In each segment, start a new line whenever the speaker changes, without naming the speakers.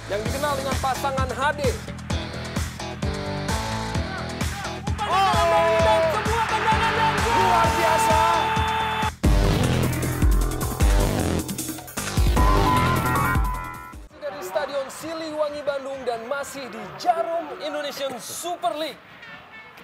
yang dikenal dengan pasangan HD. Dan sebuah tendangan yang luar biasa. Dari Stadion Siliwangi Bandung dan masih di Jarum Indonesian Super League.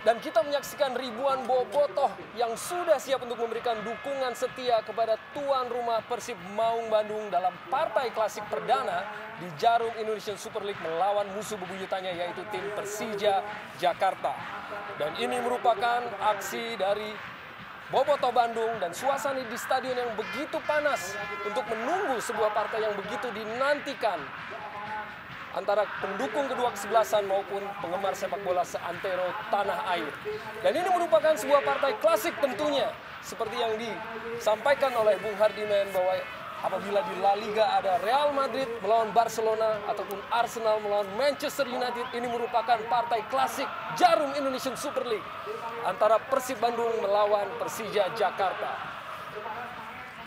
Dan kita menyaksikan ribuan bobotoh yang sudah siap untuk memberikan dukungan setia kepada tuan rumah Persib Maung Bandung dalam partai klasik perdana di Jarum Indonesian Super League melawan musuh bebuyutannya yaitu tim Persija Jakarta. Dan ini merupakan aksi dari bobotoh Bandung dan suasana di stadion yang begitu panas untuk menunggu sebuah partai yang begitu dinantikan antara pendukung kedua kesebelasan maupun penggemar sepak bola seantero tanah air. Dan ini merupakan sebuah partai klasik tentunya. Seperti yang disampaikan oleh Bung Hardiman bahwa apabila di La Liga ada Real Madrid melawan Barcelona ataupun Arsenal melawan Manchester United, ini merupakan partai klasik Jarum Indonesian Super League antara Persib Bandung melawan Persija Jakarta.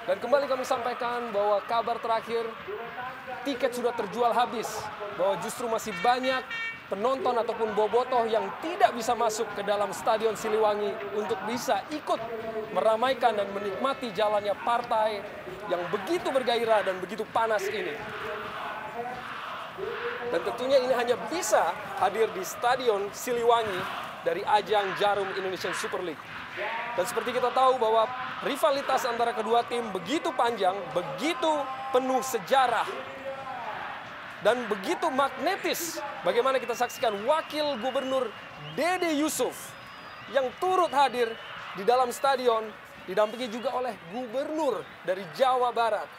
Dan kembali kami sampaikan bahwa kabar terakhir, tiket sudah terjual habis. Bahwa justru masih banyak penonton ataupun bobotoh yang tidak bisa masuk ke dalam Stadion Siliwangi untuk bisa ikut meramaikan dan menikmati jalannya partai yang begitu bergairah dan begitu panas ini. Dan tentunya ini hanya bisa hadir di Stadion Siliwangi dari ajang Jarum Indonesian Super League. Dan seperti kita tahu bahwa rivalitas antara kedua tim begitu panjang, begitu penuh sejarah, dan begitu magnetis. Bagaimana kita saksikan Wakil Gubernur Dede Yusuf yang turut hadir di dalam stadion, didampingi juga oleh Gubernur dari Jawa Barat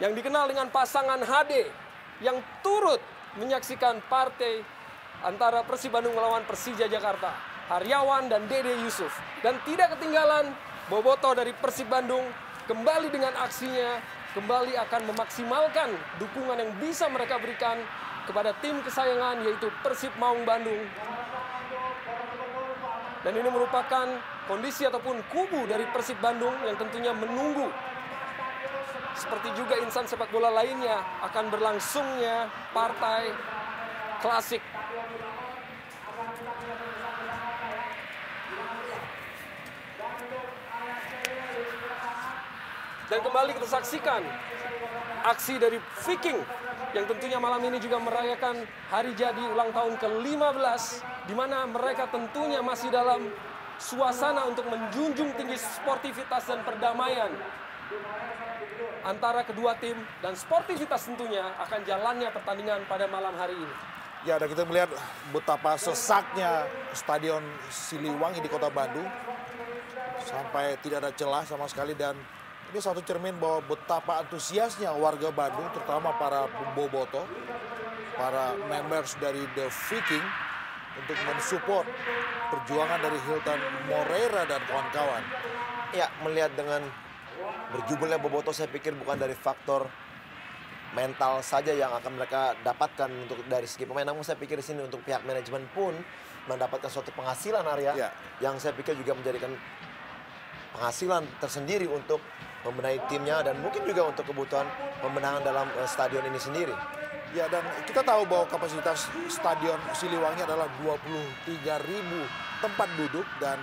yang dikenal dengan pasangan HD yang turut menyaksikan partai antara Persib Bandung melawan Persija Jakarta, Haryawan dan Dede Yusuf. Dan tidak ketinggalan, bobotoh dari Persib Bandung kembali dengan aksinya, kembali akan memaksimalkan dukungan yang bisa mereka berikan kepada tim kesayangan yaitu Persib Maung Bandung. Dan ini merupakan kondisi ataupun kubu dari Persib Bandung yang tentunya menunggu, seperti juga insan sepak bola lainnya, akan berlangsungnya partai klasik. Dan kembali kita saksikan aksi dari Viking yang tentunya malam ini juga merayakan hari jadi ulang tahun ke-15, di mana mereka tentunya masih dalam suasana untuk menjunjung tinggi sportivitas dan perdamaian antara kedua tim, dan sportivitas tentunya akan jalannya pertandingan pada malam hari ini.
Ya, dan kita melihat betapa sesaknya Stadion Siliwangi di Kota Bandung sampai tidak ada celah sama sekali, dan ini satu cermin bahwa betapa antusiasnya warga Bandung, terutama para bobotoh, para members dari The Viking untuk mensupport perjuangan dari Hilton Moreira dan kawan-kawan.
Ya, melihat dengan berjubelnya bobotoh, saya pikir bukan dari faktor mental saja yang akan mereka dapatkan untuk dari segi pemain, namun saya pikir di sini untuk pihak manajemen pun mendapatkan suatu penghasilan, Arya, yang saya pikir juga menjadikan penghasilan tersendiri untuk membenahi timnya dan mungkin juga untuk kebutuhan pembenahan dalam stadion ini sendiri.
Ya, dan kita tahu bahwa kapasitas Stadion Siliwangi adalah 23.000 tempat duduk, dan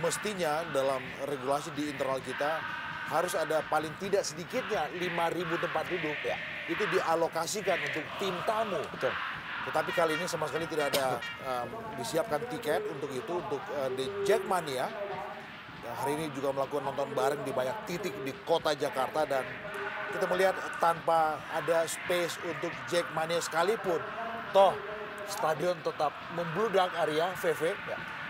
mestinya dalam regulasi di internal kita harus ada paling tidak sedikitnya 5.000 tempat duduk. Ya, itu dialokasikan untuk tim tamu.
Betul.
Tetapi kali ini sama sekali tidak ada disiapkan tiket untuk itu, untuk di Jackmania. Hari ini juga melakukan nonton bareng di banyak titik di kota Jakarta, dan kita melihat tanpa ada space untuk Jackmania sekalipun, toh stadion tetap membludak, Arya, VV,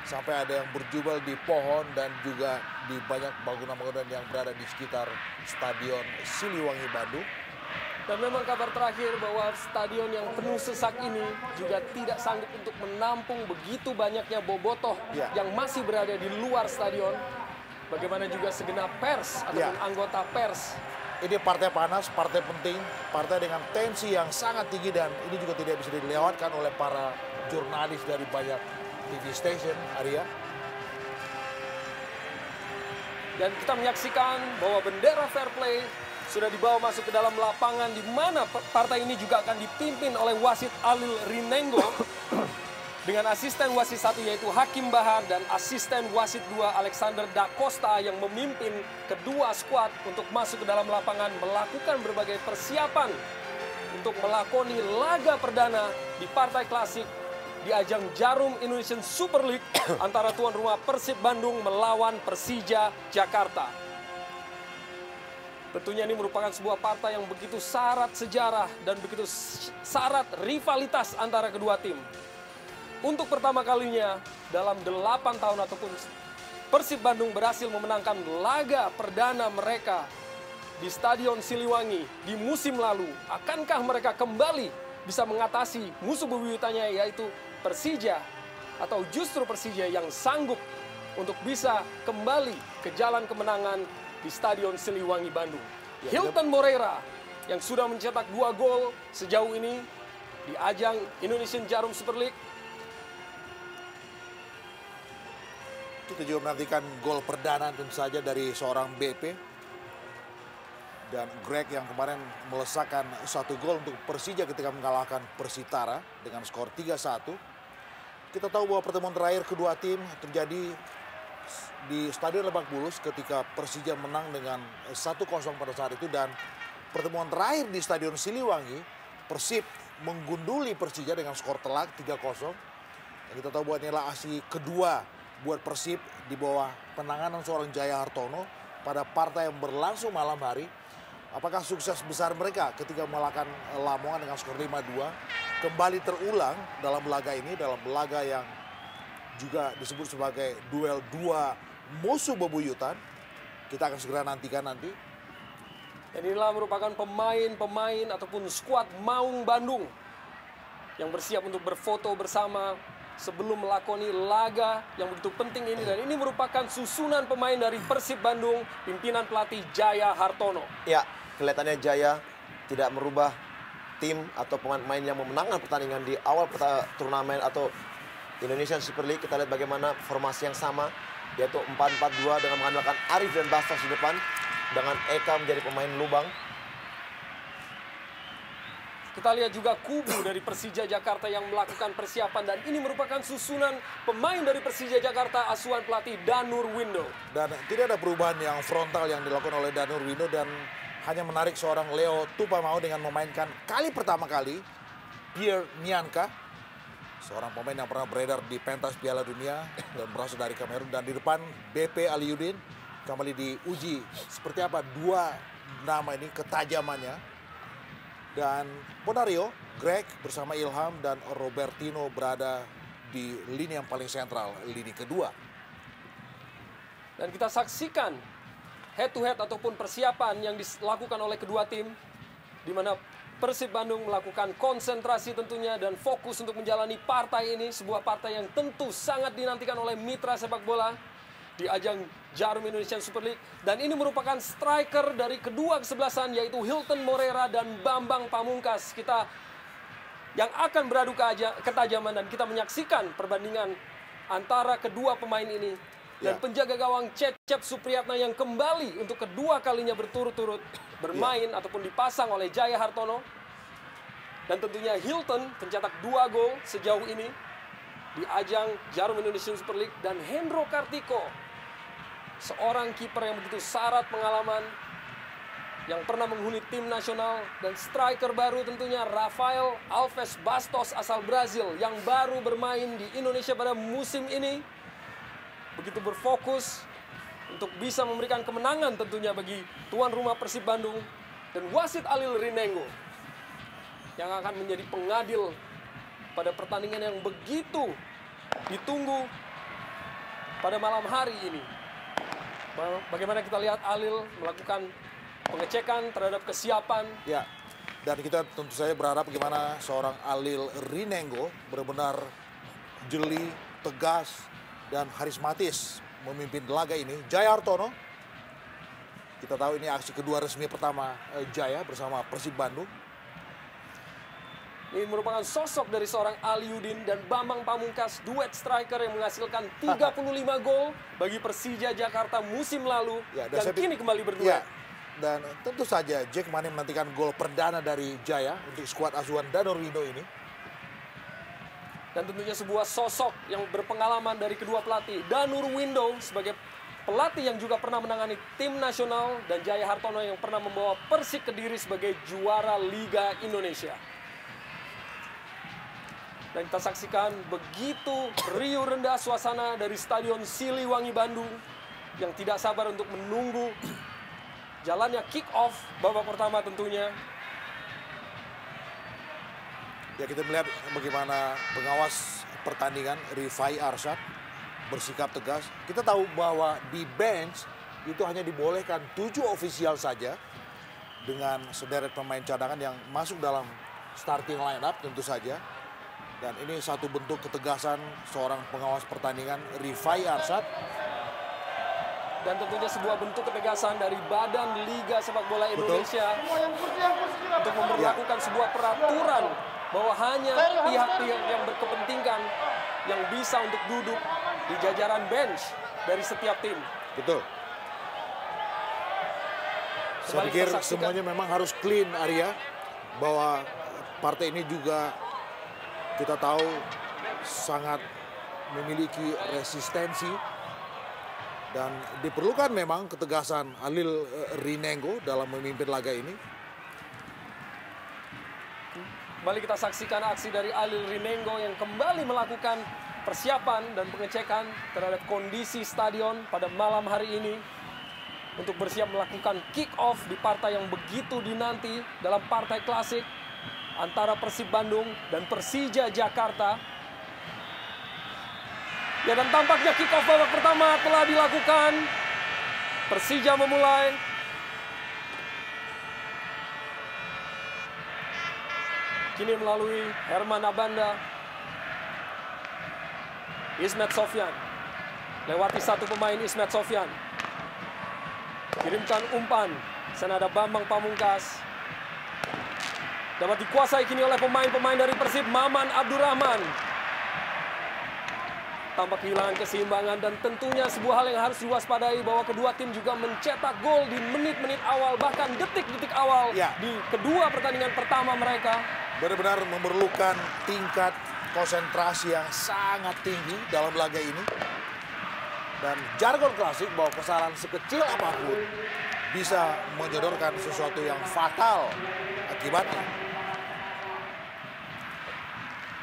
sampai ada yang berjubel di pohon dan juga di banyak bangunan-bangunan yang berada di sekitar Stadion Siliwangi Bandung.
Dan memang kabar terakhir bahwa stadion yang penuh sesak ini juga tidak sanggup untuk menampung begitu banyaknya bobotoh yang masih berada di luar stadion. Bagaimana juga segenap pers ataupun anggota pers.
Ini partai panas, partai penting, partai dengan tensi yang sangat tinggi, dan ini juga tidak bisa dilewatkan oleh para jurnalis dari banyak TV station, Arya.
Dan kita menyaksikan bahwa bendera fair play sudah dibawa masuk ke dalam lapangan, di mana partai ini juga akan dipimpin oleh wasit Alil Rinengo dengan asisten wasit 1 yaitu Hakim Bahar dan asisten wasit 2 Alexander Da Costa yang memimpin kedua skuad untuk masuk ke dalam lapangan melakukan berbagai persiapan untuk melakoni laga perdana di partai klasik di ajang Jarum Indonesian Super League antara tuan rumah Persib Bandung melawan Persija Jakarta. Tentunya ini merupakan sebuah partai yang begitu syarat sejarah dan begitu syarat rivalitas antara kedua tim. Untuk pertama kalinya dalam 8 tahun ataupun Persib Bandung berhasil memenangkan laga perdana mereka di Stadion Siliwangi di musim lalu. Akankah mereka kembali bisa mengatasi musuh bebuyutannya yaitu Persija, atau justru Persija yang sanggup untuk bisa kembali ke jalan kemenangan di Stadion Siliwangi Bandung? Hilton Moreira yang sudah mencetak 2 gol sejauh ini di ajang Indonesian Jarum Super League.
Kita juga menantikan gol perdana tentu saja dari seorang BP. Dan Greg yang kemarin melesakkan 1 gol untuk Persija ketika mengalahkan Persitara dengan skor 3-1. Kita tahu bahwa pertemuan terakhir kedua tim terjadi di Stadion Lebak Bulus ketika Persija menang dengan 1-0 pada saat itu. Dan pertemuan terakhir di Stadion Siliwangi, Persib menggunduli Persija dengan skor telak 3-0. Dan kita tahu bahwa inilah aksi kedua buat Persib di bawah penanganan seorang Jaya Hartono pada partai yang berlangsung malam hari. Apakah sukses besar mereka ketika mengalahkan Lamongan dengan skor 5-2 kembali terulang dalam laga ini, dalam laga yang juga disebut sebagai duel 2 musuh bebuyutan? Kita akan segera nantikan nanti.
Dan inilah merupakan pemain-pemain ataupun skuad Maung Bandung yang bersiap untuk berfoto bersama sebelum melakoni laga yang begitu penting ini. Dan ini merupakan susunan pemain dari Persib Bandung, pimpinan pelatih Jaya Hartono.
Ya, kelihatannya Jaya tidak merubah tim atau pemain-pemain yang memenangkan pertandingan di awal turnamen atau Indonesian Super League. Kita lihat bagaimana formasi yang sama, yaitu 4-4-2 dengan mengandalkan Arif dan Bastos di depan, dengan Eka menjadi pemain lubang.
Kita lihat juga kubu dari Persija Jakarta yang melakukan persiapan, dan ini merupakan susunan pemain dari Persija Jakarta asuhan pelatih Danur Windo.
Dan tidak ada perubahan yang frontal yang dilakukan oleh Danur Windo, dan hanya menarik seorang Leo Tupamao dengan memainkan kali pertama kali Pierre Nianka, seorang pemain yang pernah beredar di pentas Piala Dunia dan berasal dari Kamerun. Dan di depan BP Aliudin kembali diuji seperti apa dua nama ini ketajamannya. Dan Bonario, Greg bersama Ilham dan Robertino berada di lini yang paling sentral, lini kedua.
Dan kita saksikan head to head ataupun persiapan yang dilakukan oleh kedua tim, di mana Persib Bandung melakukan konsentrasi tentunya dan fokus untuk menjalani partai ini, sebuah partai yang tentu sangat dinantikan oleh mitra sepak bola di ajang Jarum Indonesian Super League. Dan ini merupakan striker dari kedua kesebelasan, yaitu Hilton Moreira dan Bambang Pamungkas. Kita yang akan beradu ketajaman, dan kita menyaksikan perbandingan antara kedua pemain ini. Dan penjaga gawang Cecep Supriyatna yang kembali untuk kedua kalinya berturut-turut bermain ataupun dipasang oleh Jaya Hartono. Dan tentunya Hilton pencetak 2 gol sejauh ini di ajang Jarum Indonesian Super League. Dan Hendro Kartiko, seorang kiper yang begitu syarat pengalaman, yang pernah menghuni tim nasional. Dan striker baru tentunya Rafael Alves Bastos asal Brazil yang baru bermain di Indonesia pada musim ini. Begitu berfokus untuk bisa memberikan kemenangan tentunya bagi tuan rumah Persib Bandung. Dan wasit Alil Rinengo yang akan menjadi pengadil pada pertandingan yang begitu ditunggu pada malam hari ini. Bagaimana kita lihat Alil melakukan pengecekan terhadap kesiapan.
Ya, dan kita tentu saja berharap bagaimana seorang Alil Rinengo benar-benar jeli, tegas, dan karismatis memimpin laga ini. Jaya Hartono, kita tahu ini aksi kedua resmi pertama Jaya bersama Persib Bandung.
Ini merupakan sosok dari seorang Aliudin dan Bambang Pamungkas, duet striker yang menghasilkan 35 gol bagi Persija Jakarta musim lalu, dan kini kembali berdua.
Ya, Dan tentu saja Jackmania menantikan gol perdana dari Jaya untuk skuad asuhan Danur Window ini.
Dan tentunya sebuah sosok yang berpengalaman dari kedua pelatih. Danur Window sebagai pelatih yang juga pernah menangani tim nasional, dan Jaya Hartono yang pernah membawa Persik Kediri sebagai juara Liga Indonesia. Dan kita saksikan begitu riuh rendah suasana dari Stadion Siliwangi Bandung yang tidak sabar untuk menunggu jalannya kick off babak pertama tentunya.
Ya, kita melihat bagaimana pengawas pertandingan Rifai Arsyad bersikap tegas. Kita tahu bahwa di bench itu hanya dibolehkan 7 ofisial saja dengan sederet pemain cadangan yang masuk dalam starting line up tentu saja. Dan ini satu bentuk ketegasan seorang pengawas pertandingan Rifai Arsyad.
Dan tentunya sebuah bentuk ketegasan dari Badan Liga Sepak Bola Indonesia untuk memberlakukan sebuah peraturan bahwa hanya pihak-pihak yang berkepentingan yang bisa untuk duduk di jajaran bench dari setiap tim.
Betul. Saya pikir semuanya memang harus clean, Arya. Bahwa partai ini juga kita tahu sangat memiliki resistensi. Dan diperlukan memang ketegasan Alil Rinengo dalam memimpin laga ini.
Kembali kita saksikan aksi dari Alil Rinengo yang kembali melakukan persiapan dan pengecekan terhadap kondisi stadion pada malam hari ini untuk bersiap melakukan kick off di partai yang begitu dinanti dalam partai klasik antara Persib Bandung dan Persija Jakarta. Ya, dan tampaknya kick off babak pertama telah dilakukan. Persija memulai. Kini melalui Herman Abanda. Ismet Sofyan. Lewati satu pemain Ismet Sofyan. Kirimkan umpan. Sana ada Bambang Pamungkas. Dapat dikuasai kini oleh pemain-pemain dari Persib. Maman Abdurrahman. Tampak kehilangan keseimbangan, dan tentunya sebuah hal yang harus diwaspadai bahwa kedua tim juga mencetak gol di menit-menit awal, bahkan detik-detik awal di kedua pertandingan pertama mereka.
Benar-benar memerlukan tingkat konsentrasi yang sangat tinggi dalam laga ini. Dan jargon klasik bahwa kesalahan sekecil apapun bisa menyodorkan sesuatu yang fatal akibatnya.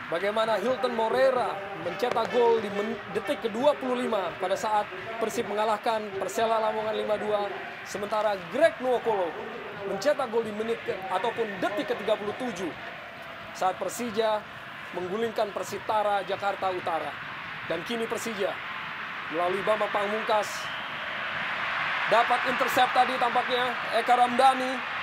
Bagaimana Hilton Moreira mencetak gol di detik ke-25 pada saat Persib mengalahkan Persela Lamongan 5-2. Sementara Greg Nwokolo mencetak gol di menit ataupun detik ke-37 saat Persija menggulingkan Persitara Jakarta Utara. Dan kini Persija melalui Bambang Pamungkas dapat intercept tadi tampaknya Eka Ramdhani.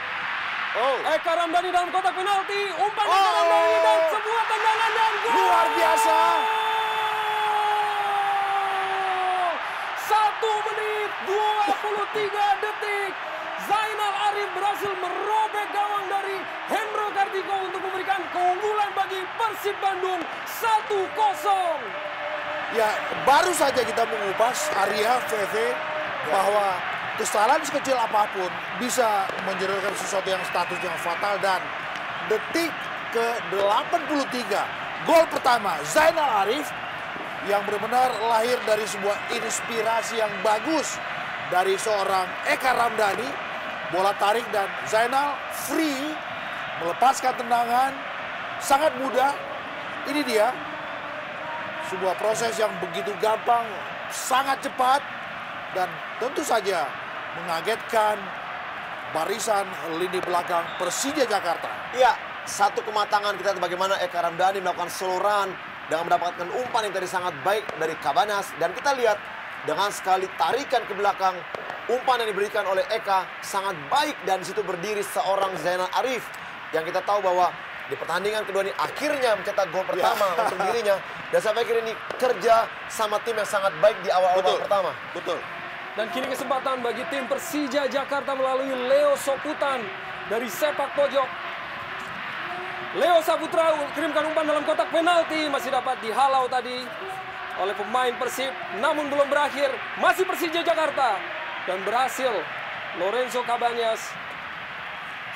Eka Ramdhani dalam kotak penalti, umpan Eka Ramdhani dan sebuah tendangan dan gol.
Luar biasa.
1 menit 23 detik. Zainal Arif berhasil merobek gawang dari Hendro Kartiko untuk memberikan keunggulan bagi Persib Bandung 1-0.
Ya, baru saja kita mengupas Arya VV bahwa kesalahan sekecil apapun bisa menjadikan sesuatu yang status yang fatal. Dan detik ke-83 gol pertama Zainal Arif yang benar-benar lahir dari sebuah inspirasi yang bagus dari seorang Eka Ramdhani. Bola tarik dan Zainal free melepaskan tendangan sangat mudah. Ini dia sebuah proses yang begitu gampang, sangat cepat, dan tentu saja mengagetkan barisan lini belakang Persija Jakarta.
Iya, satu kematangan kita bagaimana Eka Ramdhani melakukan seluruhan dengan mendapatkan umpan yang tadi sangat baik dari Cabanas. Dan kita lihat dengan sekali tarikan ke belakang, umpan yang diberikan oleh Eka sangat baik, dan di situ berdiri seorang Zainal Arif yang kita tahu bahwa di pertandingan kedua ini akhirnya mencetak gol pertama untuk dirinya. Dan saya pikir ini kerja sama tim yang sangat baik di awal-awal pertama.
Betul.
Dan kini kesempatan bagi tim Persija Jakarta melalui Leo Soputan dari sepak pojok. Leo Saputra kirimkan umpan dalam kotak penalti, masih dapat dihalau tadi oleh pemain Persib, namun belum berakhir. Masih Persija Jakarta dan berhasil Lorenzo Cabañas.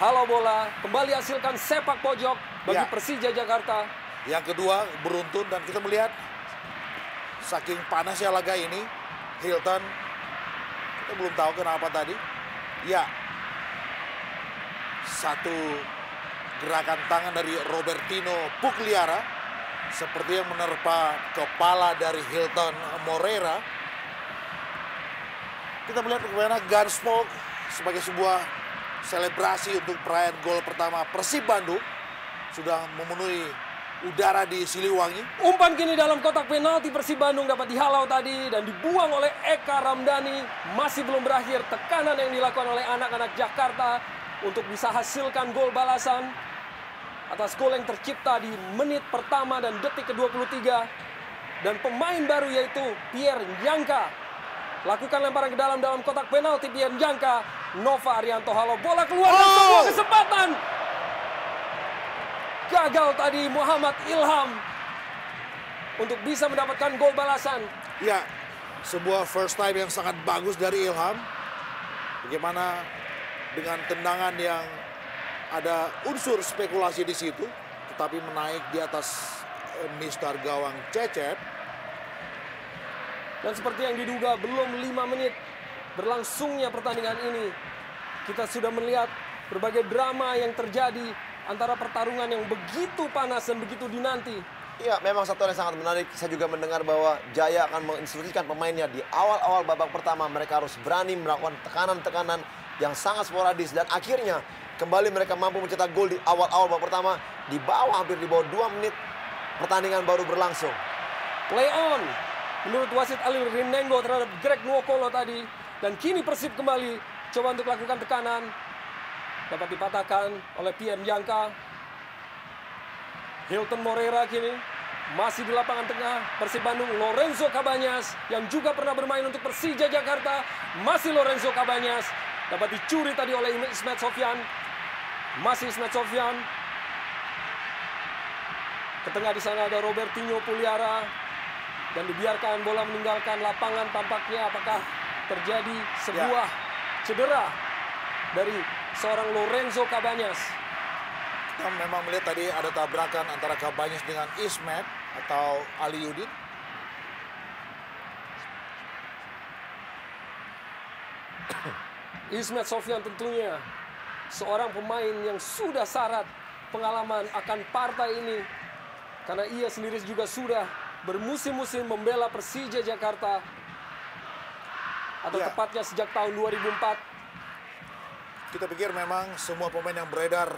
Halo bola, kembali hasilkan sepak pojok bagi
Ya.
Persija Jakarta.
Yang kedua beruntun dan kita melihat saking panasnya laga ini, Hilton kita belum tahu kenapa tadi. Ya, satu gerakan tangan dari Robertino Pugliara seperti yang menerpa kepala dari Hilton Moreira. Kita melihat bagaimana Gunsmoke sebagai sebuah selebrasi untuk perayaan gol pertama Persib Bandung sudah memenuhi udara di Siliwangi.
Umpan kini dalam kotak penalti Persib Bandung dapat dihalau tadi dan dibuang oleh Eka Ramdhani. Masih belum berakhir tekanan yang dilakukan oleh anak-anak Jakarta untuk bisa hasilkan gol balasan atas gol yang tercipta di menit pertama dan detik ke-23. Dan pemain baru yaitu Pierre Njangka lakukan lemparan ke dalam kotak penalti. Pierre Njangka, Nova Arianto, halo bola keluar dan sebuah kesempatan. Gagal tadi Muhammad Ilham untuk bisa mendapatkan gol balasan.
Ya, sebuah first time yang sangat bagus dari Ilham. Bagaimana dengan tendangan yang ada unsur spekulasi di situ, tetapi menaik di atas mistar gawang Cecep.
Dan seperti yang diduga, belum 5 menit berlangsungnya pertandingan ini, kita sudah melihat berbagai drama yang terjadi antara pertarungan yang begitu panas dan begitu dinanti.
Iya, memang satu hal yang sangat menarik. Saya juga mendengar bahwa Jaya akan menginstruksikan pemainnya di awal-awal babak pertama. Mereka harus berani melakukan tekanan-tekanan yang sangat sporadis. Dan akhirnya kembali mereka mampu mencetak gol di awal-awal babak pertama. Di bawah, hampir di bawah 2 menit pertandingan baru berlangsung.
Play on menurut wasit Ali Rinengo terhadap Greg Nwokolo tadi. Dan kini Persib kembali coba untuk lakukan tekanan. Dapat dipatahkan oleh Pierre Njangka. Hilton Moreira kini masih di lapangan tengah Persib Bandung. Lorenzo Cabañas yang juga pernah bermain untuk Persija Jakarta. Masih Lorenzo Cabañas. Dapat dicuri tadi oleh Ismet Sofyan. Masih Ismet Sofyan. Ke tengah di sana ada Robertinho Pugliara. Dan dibiarkan bola meninggalkan lapangan tampaknya. Apakah terjadi sebuah cedera dari seorang Lorenzo Cabañas?
Kita memang melihat tadi ada tabrakan antara Cabañas dengan Ismet atau Ali Yudin.
Ismet Sofyan tentunya seorang pemain yang sudah syarat pengalaman akan partai ini. Karena ia sendiri juga sudah bermusim-musim membela Persija Jakarta. Atau tepatnya sejak tahun 2004.
Kita pikir memang semua pemain yang beredar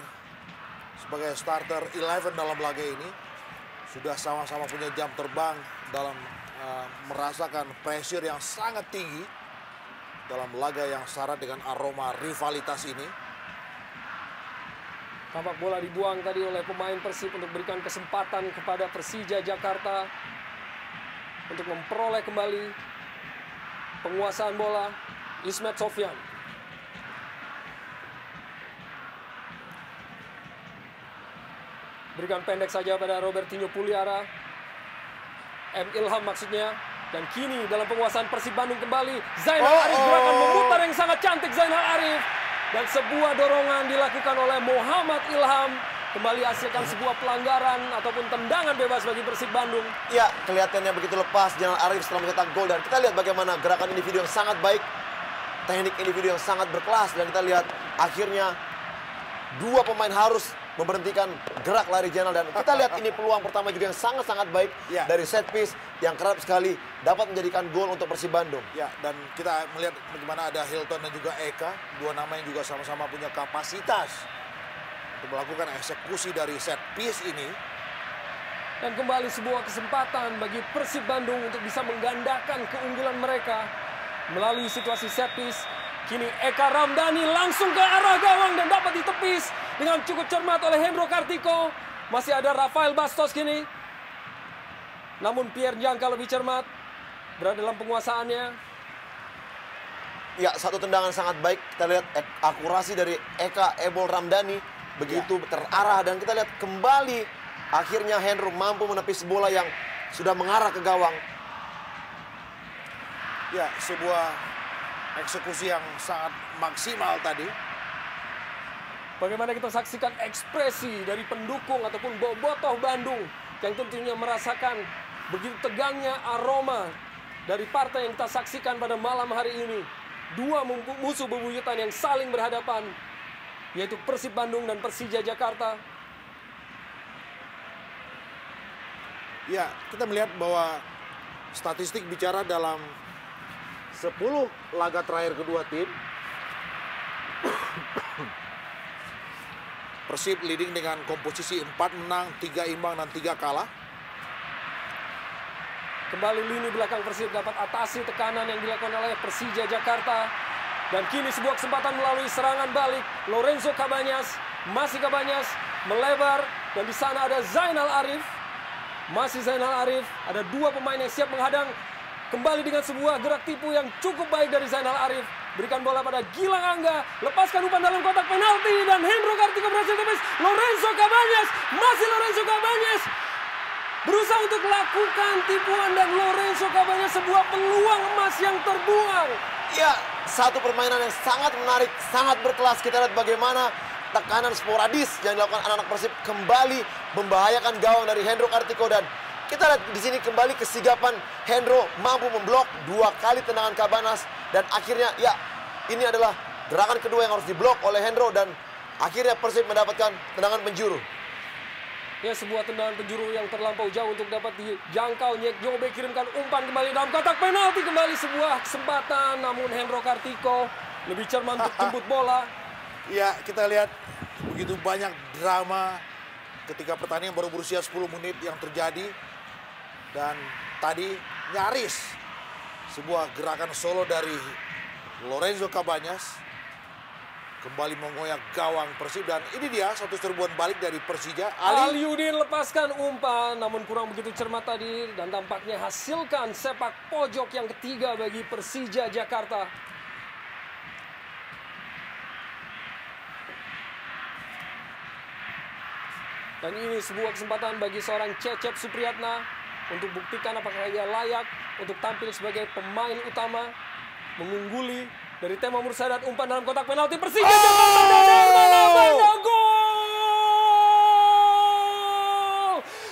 sebagai starter 11 dalam laga ini sudah sama-sama punya jam terbang dalam merasakan pressure yang sangat tinggi dalam laga yang syarat dengan aroma rivalitas ini.
Tampak bola dibuang tadi oleh pemain Persib untuk berikan kesempatan kepada Persija Jakarta untuk memperoleh kembali penguasaan bola. Ismet Sofyan. Berikan pendek saja pada Robertinho Pugliara. Ilham maksudnya. Dan kini dalam penguasaan Persib Bandung kembali. Zainal Arif gerakan memutar yang sangat cantik Zainal Arif. Dan sebuah dorongan dilakukan oleh Muhammad Ilham. Kembali hasilkan sebuah pelanggaran ataupun tendangan bebas bagi Persib Bandung.
Ya, kelihatannya begitu lepas Zainal Arif setelah mencetak gol. Dan kita lihat bagaimana gerakan individu yang sangat baik. Teknik individu yang sangat berkelas. Dan kita lihat akhirnya dua pemain harus memberhentikan gerak lari Zainal. Dan kita lihat ini peluang pertama juga yang sangat-sangat baik dari set piece yang kerap sekali dapat menjadikan gol untuk Persib Bandung.
Ya, dan kita melihat bagaimana ada Hilton dan juga Eka, dua nama yang juga sama-sama punya kapasitas untuk melakukan eksekusi dari set piece ini.
Dan kembali sebuah kesempatan bagi Persib Bandung untuk bisa menggandakan keunggulan mereka melalui situasi set piece. Kini Eka Ramdhani langsung ke arah gawang dan dapat ditepis dengan cukup cermat oleh Hendro Kartiko. Masih ada Rafael Bastos kini. Namun Pierre Njangka lebih cermat berada dalam penguasaannya.
Ya, satu tendangan sangat baik. Kita lihat akurasi dari Eka Ebol Ramdhani begitu terarah. Dan kita lihat kembali akhirnya Hendro mampu menepis bola yang sudah mengarah ke gawang.
Ya, sebuah eksekusi yang sangat maksimal tadi.
Bagaimana kita saksikan ekspresi dari pendukung ataupun bobotoh Bandung yang tentunya merasakan begitu tegangnya aroma dari partai yang kita saksikan pada malam hari ini. Dua musuh bebuyutan yang saling berhadapan, yaitu Persib Bandung dan Persija Jakarta.
Ya, kita melihat bahwa statistik bicara dalam 10 laga terakhir kedua tim. Persib leading dengan komposisi 4 menang, 3 imbang, dan 3 kalah.
Kembali lini belakang Persib dapat atasi tekanan yang dilakukan oleh Persija Jakarta. Dan kini sebuah kesempatan melalui serangan balik. Lorenzo Cabañas, masih Cabañas melebar. Dan di sana ada Zainal Arif. Masih Zainal Arif, ada dua pemain yang siap menghadang. Kembali dengan sebuah gerak tipu yang cukup baik dari Zainal Arif. Berikan bola pada Gilang Angga, lepaskan umpan dalam kotak penalti dan Hendro Kartiko berhasil tepis. Lorenzo Cabañas, masih Lorenzo Cabañas berusaha untuk lakukan tipuan dan Lorenzo Cabañas sebuah peluang emas yang terbuang.
Ya, satu permainan yang sangat menarik, sangat berkelas. Kita lihat bagaimana tekanan sporadis yang dilakukan anak-anak Persib kembali membahayakan gawang dari Hendro Kartiko, dan kita lihat di sini kembali kesigapan Hendro mampu memblok 2 kali tendangan Cabañas, dan akhirnya ya ini adalah gerakan kedua yang harus diblok oleh Hendro, dan akhirnya Persib mendapatkan tendangan penjuru.
Ya, sebuah tendangan penjuru yang terlampau jauh untuk dapat dijangkau. Nyek Nyobe kirimkan umpan kembali dalam kotak penalti, kembali sebuah kesempatan, namun Hendro Kartiko lebih cermat untuk jemput bola.
Ya, kita lihat begitu banyak drama ketika pertandingan baru berusia 10 menit yang terjadi. Dan tadi nyaris sebuah gerakan solo dari Lorenzo Cabañas kembali mengoyak gawang Persib, dan ini dia satu serbuan balik dari Persija.
Aliudin lepaskan umpan namun kurang begitu cermat tadi, dan tampaknya hasilkan sepak pojok yang ketiga bagi Persija Jakarta. Dan ini sebuah kesempatan bagi seorang Cecep Supriyatna untuk buktikan apakah ia layak untuk tampil sebagai pemain utama, mengungguli dari Tema Mursadat. Umpan dalam kotak penalti Persija Jakarta dan Herman Abanda, gol!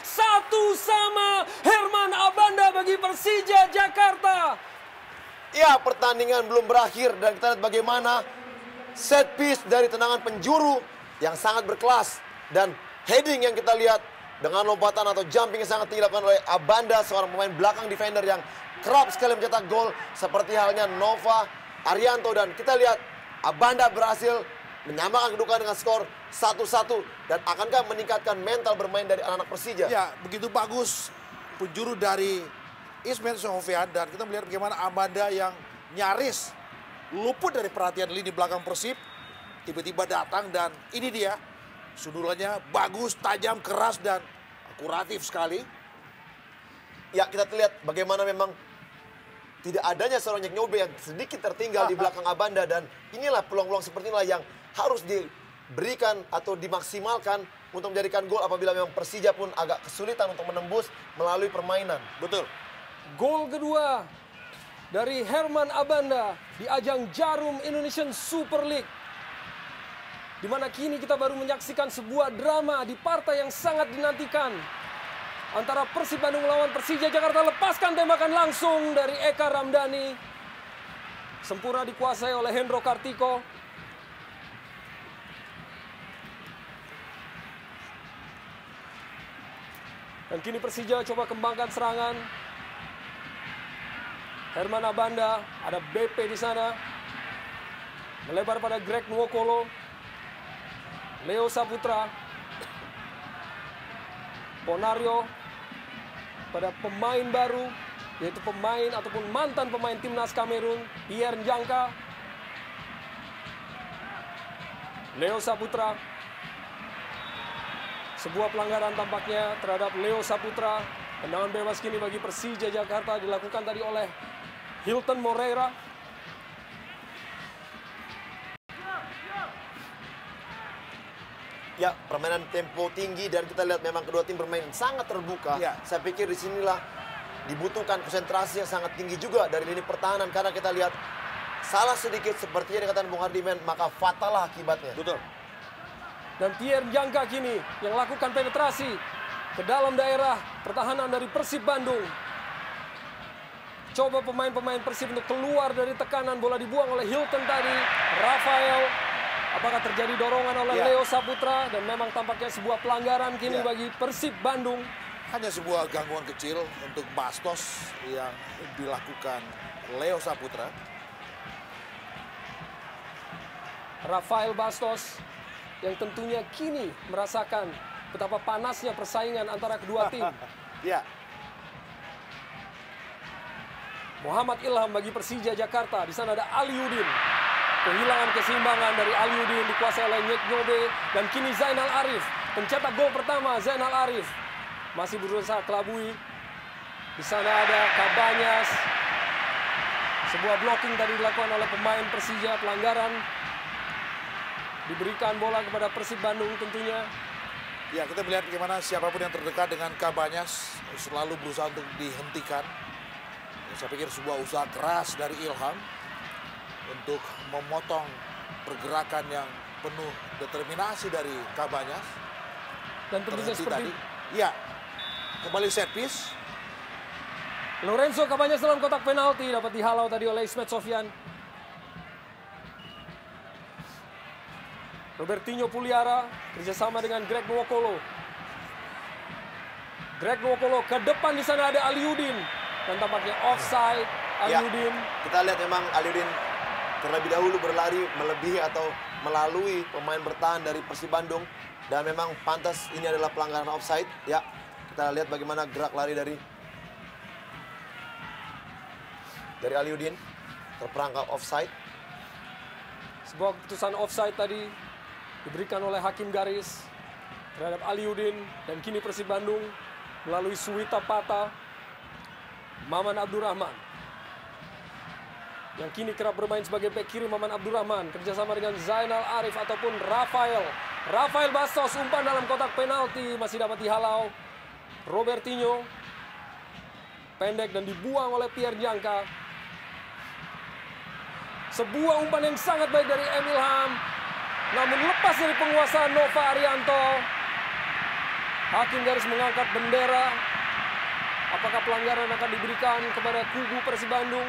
1-1 Herman Abanda bagi Persija Jakarta.
Ya, pertandingan belum berakhir dan kita lihat bagaimana set piece dari tendangan penjuru yang sangat berkelas, dan heading yang kita lihat dengan lompatan atau jumping yang sangat tinggi dilakukan oleh Abanda, seorang pemain belakang defender yang kerap sekali mencetak gol seperti halnya Nova Arianto, dan kita lihat Abanda berhasil menyamakan kedudukan dengan skor 1-1, dan akankah meningkatkan mental bermain dari anak-anak Persija.
Ya, begitu bagus penjuru dari Ismail Sofian, dan kita melihat bagaimana Abanda yang nyaris luput dari perhatian lini belakang Persib tiba-tiba datang, dan ini dia sundulannya bagus, tajam, keras, dan akuratif sekali.
Ya, kita lihat bagaimana memang tidak adanya seorang Nyek Nyobe yang sedikit tertinggal di belakang Abanda, dan inilah peluang-peluang seperti inilah yang harus diberikan atau dimaksimalkan untuk menjadikan gol apabila memang Persija pun agak kesulitan untuk menembus melalui permainan.
Betul.
Gol kedua dari Herman Abanda di ajang Jarum Indonesian Super League, di mana kini kita baru menyaksikan sebuah drama di partai yang sangat dinantikan antara Persib Bandung melawan Persija Jakarta. Lepaskan tembakan langsung dari Eka Ramdhani, sempurna dikuasai oleh Hendro Kartiko. Dan kini Persija coba kembangkan serangan. Herman Abanda, ada BP di sana, melebar pada Greg Nwokolo. Leo Saputra, Ponario pada pemain baru, yaitu pemain ataupun mantan pemain timnas Kamerun, Pierre Njangka. Leo Saputra, sebuah pelanggaran tampaknya terhadap Leo Saputra. Tendangan bebas kini bagi Persija Jakarta dilakukan tadi oleh Hilton Moreira.
Ya, permainan tempo tinggi, dan kita lihat memang kedua tim bermain sangat terbuka.
Ya.
Saya pikir disinilah dibutuhkan konsentrasi yang sangat tinggi juga dari lini pertahanan, karena kita lihat salah sedikit sepertinya dikatakan Bung Hardiman, maka fatal lah akibatnya.
Betul.
Dan Pierre Jangka kini yang lakukan penetrasi ke dalam daerah pertahanan dari Persib Bandung. Coba pemain-pemain Persib untuk keluar dari tekanan, bola dibuang oleh Hilton tadi. Rafael, apakah terjadi dorongan oleh
Ya.
Leo Saputra? Dan memang tampaknya sebuah pelanggaran kini
Ya.
bagi Persib Bandung.
Hanya sebuah gangguan kecil untuk Bastos yang dilakukan Leo Saputra.
Rafael Bastos yang tentunya kini merasakan betapa panasnya persaingan antara kedua tim.
Ya,
Muhammad Ilham bagi Persija Jakarta. Di sana ada Aliudin. Kehilangan keseimbangan dari Aliudin dikuasai oleh Nyek Nyobe. Dan kini Zainal Arif. Pencetak gol pertama Zainal Arif. Masih berusaha kelabui. Di sana ada Kabanyas. Sebuah blocking tadi dilakukan oleh pemain Persija. Pelanggaran. Diberikan bola kepada Persib Bandung tentunya.
ya kita melihat bagaimana siapapun yang terdekat dengan Kabanyas selalu berusaha untuk dihentikan. Saya pikir sebuah usaha keras dari Ilham untuk memotong pergerakan yang penuh determinasi dari Kabanyas.
Dan tentunya
Terhenti
seperti
tadi. Ya, kembali set piece.
Lorenzo Kabanyas dalam kotak penalti. Dapat dihalau tadi oleh Ismet Sofyan. Robertinho Puliara kerjasama dengan Greg Nwokolo. Greg Nwokolo ke depan, di sana ada Aliudin. Dan tampaknya offside Aliudin.
Kita lihat memang Aliudin terlebih dahulu berlari melebihi atau melalui pemain bertahan dari Persib Bandung. Dan memang pantas ini adalah pelanggaran offside. Ya, kita lihat bagaimana gerak lari dari Aliudin. Terperangkap offside.
Sebuah keputusan offside tadi diberikan oleh hakim garis terhadap Aliudin. Dan kini Persib Bandung melalui Suwita Pata, Maman Abdurrahman. Yang kini kerap bermain sebagai bek kiri, Maman Abdurrahman. Kerjasama dengan Zainal Arif ataupun Rafael. Rafael Bastos umpan dalam kotak penalti. Masih dapat dihalau. Robertinho. Pendek dan dibuang oleh Pierre Jangka. Sebuah umpan yang sangat baik dari Emil Ham. Namun lepas dari penguasaan Nova Arianto. Hakim garis mengangkat bendera. Apakah pelanggaran akan diberikan kepada kubu Persib Bandung?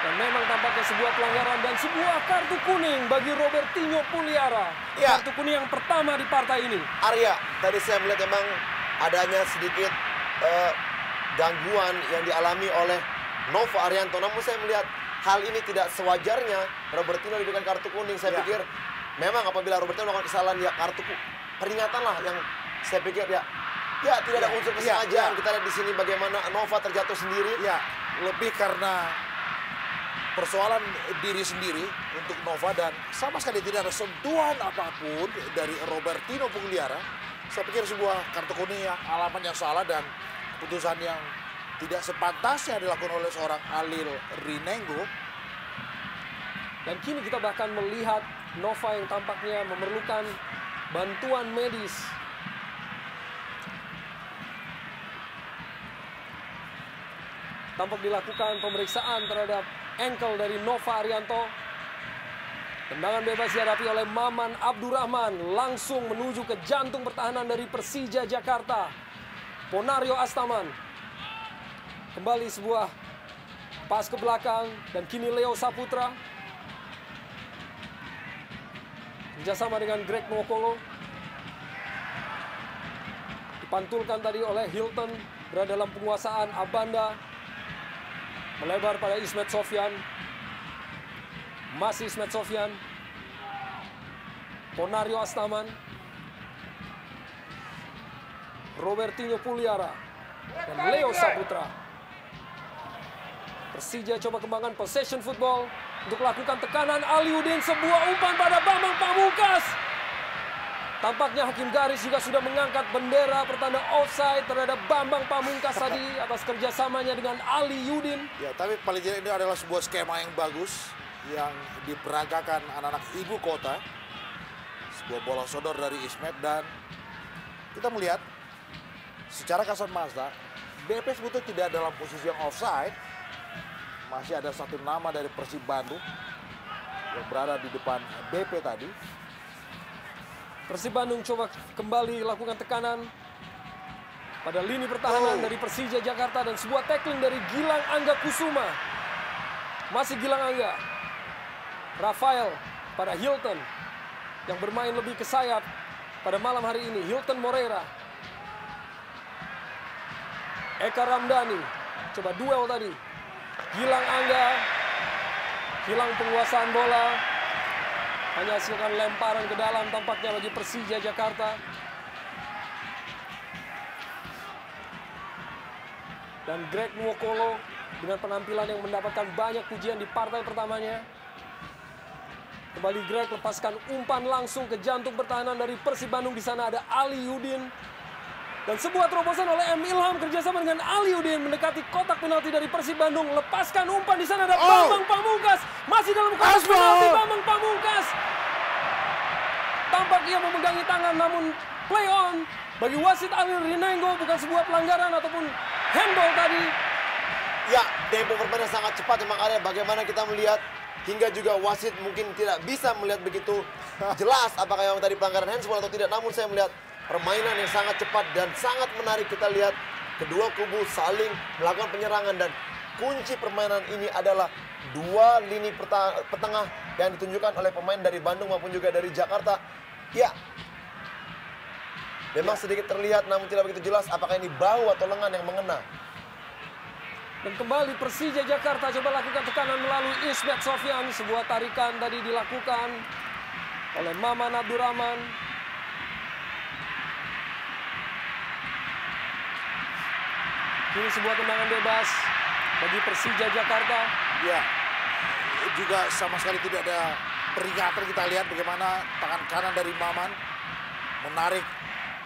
Dan memang tampaknya sebuah pelanggaran dan sebuah kartu kuning bagi Robertinho Puliara.
Ya.
Kartu kuning yang pertama di partai ini.
Arya, tadi saya melihat memang adanya sedikit gangguan yang dialami oleh Nova Arianto. Namun saya melihat hal ini tidak sewajarnya Robertinho diberikan kartu kuning. Saya
Ya.
pikir memang apabila Robertinho melakukan kesalahan, ya kartu peringatan lah yang saya pikir ya tidak ada unsur kesengajaan.
Ya.
Kita lihat di sini bagaimana Nova terjatuh sendiri.
Ya, lebih karena persoalan diri sendiri untuk Nova dan sama sekali tidak ada sentuhan apapun dari Robertinho Pugliara. Saya pikir sebuah kartu kuning yang alamatnya salah dan keputusan yang tidak sepantasnya dilakukan oleh seorang Halil Rinengo.
Dan kini kita bahkan melihat Nova yang tampaknya memerlukan bantuan medis. Tampak dilakukan pemeriksaan terhadap ankle dari Nova Arianto. Tendangan bebas dihadapi oleh Maman Abdurrahman. Langsung menuju ke jantung pertahanan dari Persija Jakarta. Ponario Astaman. Kembali sebuah pas ke belakang. Dan kini Leo Saputra. Kerjasama dengan Greg Nwokolo. Dipantulkan tadi oleh Hilton. Berada dalam penguasaan Abanda. Melebar pada Ismet Sofyan. Masih Ismet Sofyan. Ponario Astaman. Robertinho Puliara. Dan Leo Saputra. Persija coba kembangkan possession football. Untuk lakukan tekanan Aliudin. Sebuah umpan pada Bambang Pamungkas. Tampaknya hakim garis juga sudah mengangkat bendera pertanda offside terhadap Bambang Pamungkas tadi atas kerjasamanya dengan Aliudin.
Ya, tapi paling tidak ini adalah sebuah skema yang bagus yang diperagakan anak-anak ibu kota. Sebuah bola sodor dari Ismet dan kita melihat secara kasat mata BP sebetulnya tidak dalam posisi yang offside. masih ada satu nama dari Persib Bandung yang berada di depan BP tadi.
Persib Bandung coba kembali lakukan tekanan pada lini pertahanan dari Persija Jakarta dan sebuah tackling dari Gilang Angga Kusuma. Masih Gilang Angga. Rafael pada Hilton yang bermain lebih ke sayap pada malam hari ini. Hilton Moreira. Eka Ramdhani coba duel tadi. Gilang Angga hilang penguasaan bola. Hanya hasilkan lemparan ke dalam tampaknya bagi Persija Jakarta. Dan Greg Nwokolo dengan penampilan yang mendapatkan banyak pujian di partai pertamanya. Kembali Greg lepaskan umpan langsung ke jantung pertahanan dari Persib Bandung. Di sana ada Ali Yudin. Dan sebuah terobosan oleh M. Ilham kerjasama dengan Ali Yudin mendekati kotak penalti dari Persib Bandung. Lepaskan umpan, di sana ada Bambang Pamungkas. Masih dalam kotak penalti Bambang Pamungkas. Tampak ia memegangi tangan namun play on bagi wasit Alil Rinengo, bukan sebuah pelanggaran ataupun handball tadi.
Ya, tempo permainan sangat cepat memang Arya. Bagaimana kita melihat hingga juga wasit mungkin tidak bisa melihat begitu jelas apakah yang tadi pelanggaran handsball atau tidak. Namun saya melihat permainan yang sangat cepat dan sangat menarik. Kita lihat kedua kubu saling melakukan penyerangan dan kunci permainan ini adalah dua lini petengah yang ditunjukkan oleh pemain dari Bandung maupun juga dari Jakarta. Ya, memang sedikit terlihat namun tidak begitu jelas apakah ini bahu atau lengan yang mengena.
Dan kembali Persija Jakarta coba lakukan tekanan melalui Ismet Sofyan. Sebuah tarikan tadi dilakukan oleh Maman Abdurrahman. Ini sebuah tendangan bebas bagi Persija Jakarta.
Ya, juga sama sekali tidak ada peringatan. Kita lihat bagaimana tangan kanan dari Maman menarik,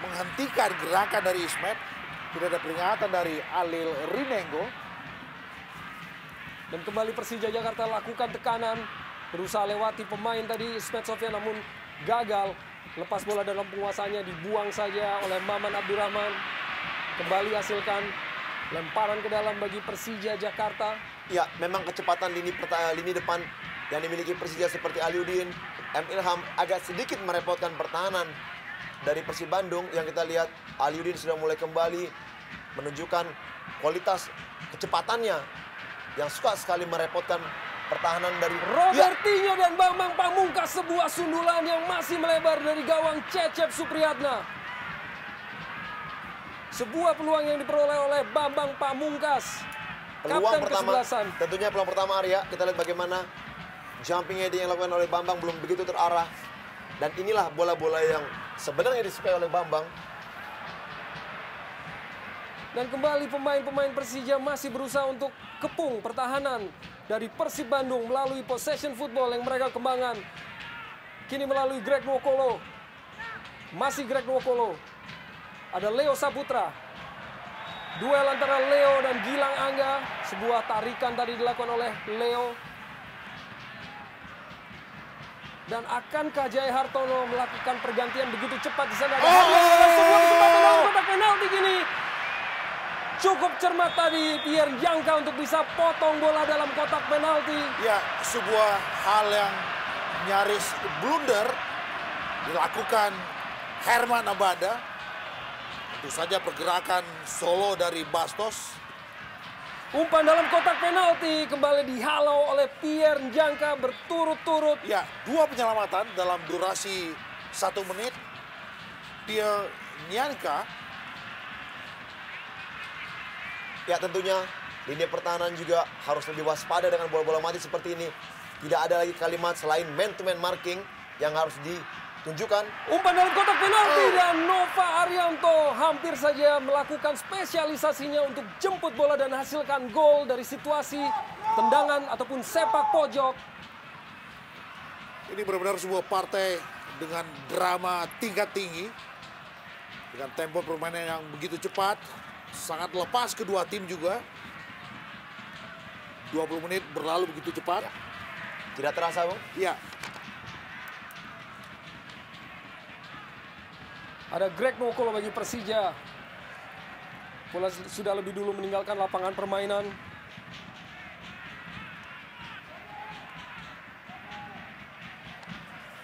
menghentikan gerakan dari Ismet. Tidak ada peringatan dari Alil Rinengo.
Dan kembali Persija Jakarta lakukan tekanan. Berusaha lewati pemain tadi Ismet Sofyan namun gagal. Lepas bola dalam penguasanya dibuang saja oleh Maman Abdurrahman. Kembali hasilkan lemparan ke dalam bagi Persija Jakarta.
Ya, memang kecepatan lini depan yang dimiliki Persija seperti Aliudin, M. Ilham agak sedikit merepotkan pertahanan dari Persib Bandung. Yang kita lihat Aliudin sudah mulai kembali menunjukkan kualitas kecepatannya yang suka sekali merepotkan pertahanan dari
Robertinho dan Bambang Pamungkas. Sebuah sundulan yang masih melebar dari gawang Cecep Supriyatna. Sebuah peluang yang diperoleh oleh Bambang Pamungkas.
Peluang pertama,
kesebelasan.
tentunya peluang pertama Arya. Kita lihat bagaimana jumping heading yang dilakukan oleh Bambang belum begitu terarah. Dan inilah bola-bola yang sebenarnya disukai oleh Bambang.
Dan kembali pemain-pemain Persija masih berusaha untuk kepung pertahanan dari Persib Bandung melalui possession football yang mereka kembangkan. Kini melalui Greg Nwokolo. Masih Greg Nwokolo. Ada Leo Saputra. Duel antara Leo dan Gilang Angga. Sebuah tarikan tadi dilakukan oleh Leo. Dan akankah Jaya Hartono melakukan pergantian begitu cepat di sana? Ada sebuah kesempatan dalam kotak penalti kini. Cukup cermat tadi Pierre Jangka untuk bisa potong bola dalam kotak penalti.
Ya, sebuah hal yang nyaris blunder dilakukan Herman Abada. Tentu saja pergerakan solo dari Bastos.
Umpan dalam kotak penalti kembali dihalau oleh Pierre Jangka berturut-turut.
Ya, dua penyelamatan dalam durasi 1 menit. Pierre Jangka.
Ya tentunya lini pertahanan juga harus lebih waspada dengan bola-bola mati seperti ini. Tidak ada lagi kalimat selain man-to-man marking yang harus ditunjukkan.
Umpan dalam kotak penalti dan Nova Arianto hampir saja melakukan spesialisasinya untuk jemput bola dan hasilkan gol dari situasi tendangan ataupun sepak pojok.
Ini benar-benar sebuah partai dengan drama tingkat tinggi. Dengan tempo permainan yang begitu cepat. Sangat lepas kedua tim juga. 20 menit berlalu begitu cepat.
Ya. Tidak terasa, Bung?
Iya.
Ada Greg Nwokolo bagi Persija. Bola sudah lebih dulu meninggalkan lapangan permainan.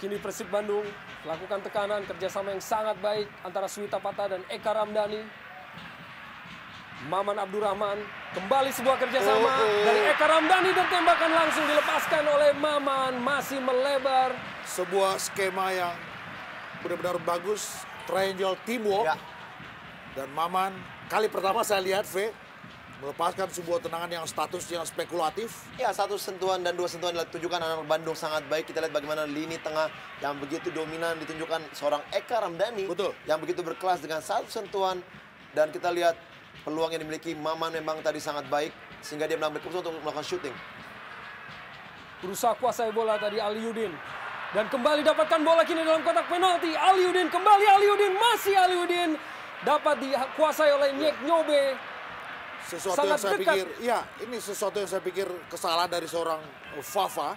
Kini Persib Bandung lakukan tekanan, kerjasama yang sangat baik antara Suwita Pata dan Eka Ramdhani. Maman Abdurrahman, kembali sebuah kerjasama dari Eka Ramdhani dan tembakan langsung dilepaskan oleh Maman, masih melebar.
Sebuah skema yang benar-benar bagus, triangle teamwork.
Ya.
Dan Maman, kali pertama saya lihat, V, melepaskan sebuah tendangan yang statusnya spekulatif.
Ya, satu sentuhan dan dua sentuhan ditunjukkan anak Bandung sangat baik. Kita lihat bagaimana lini tengah yang begitu dominan ditunjukkan seorang Eka Ramdhani.
Betul.
Yang begitu berkelas dengan satu sentuhan. Dan kita lihat peluang yang dimiliki Maman memang tadi sangat baik. Sehingga dia mengambil keputusan untuk melakukan shooting.
Berusaha kuasai bola tadi Aliuddin. Dan kembali dapatkan bola kini dalam kotak penalti. Aliuddin kembali, Aliuddin masih Aliuddin. Dapat dikuasai oleh Nyek Nyobe.
Sesuatu
Sangat
yang saya
dekat.
pikir, ya ini sesuatu yang saya pikir kesalahan dari seorang Fafa.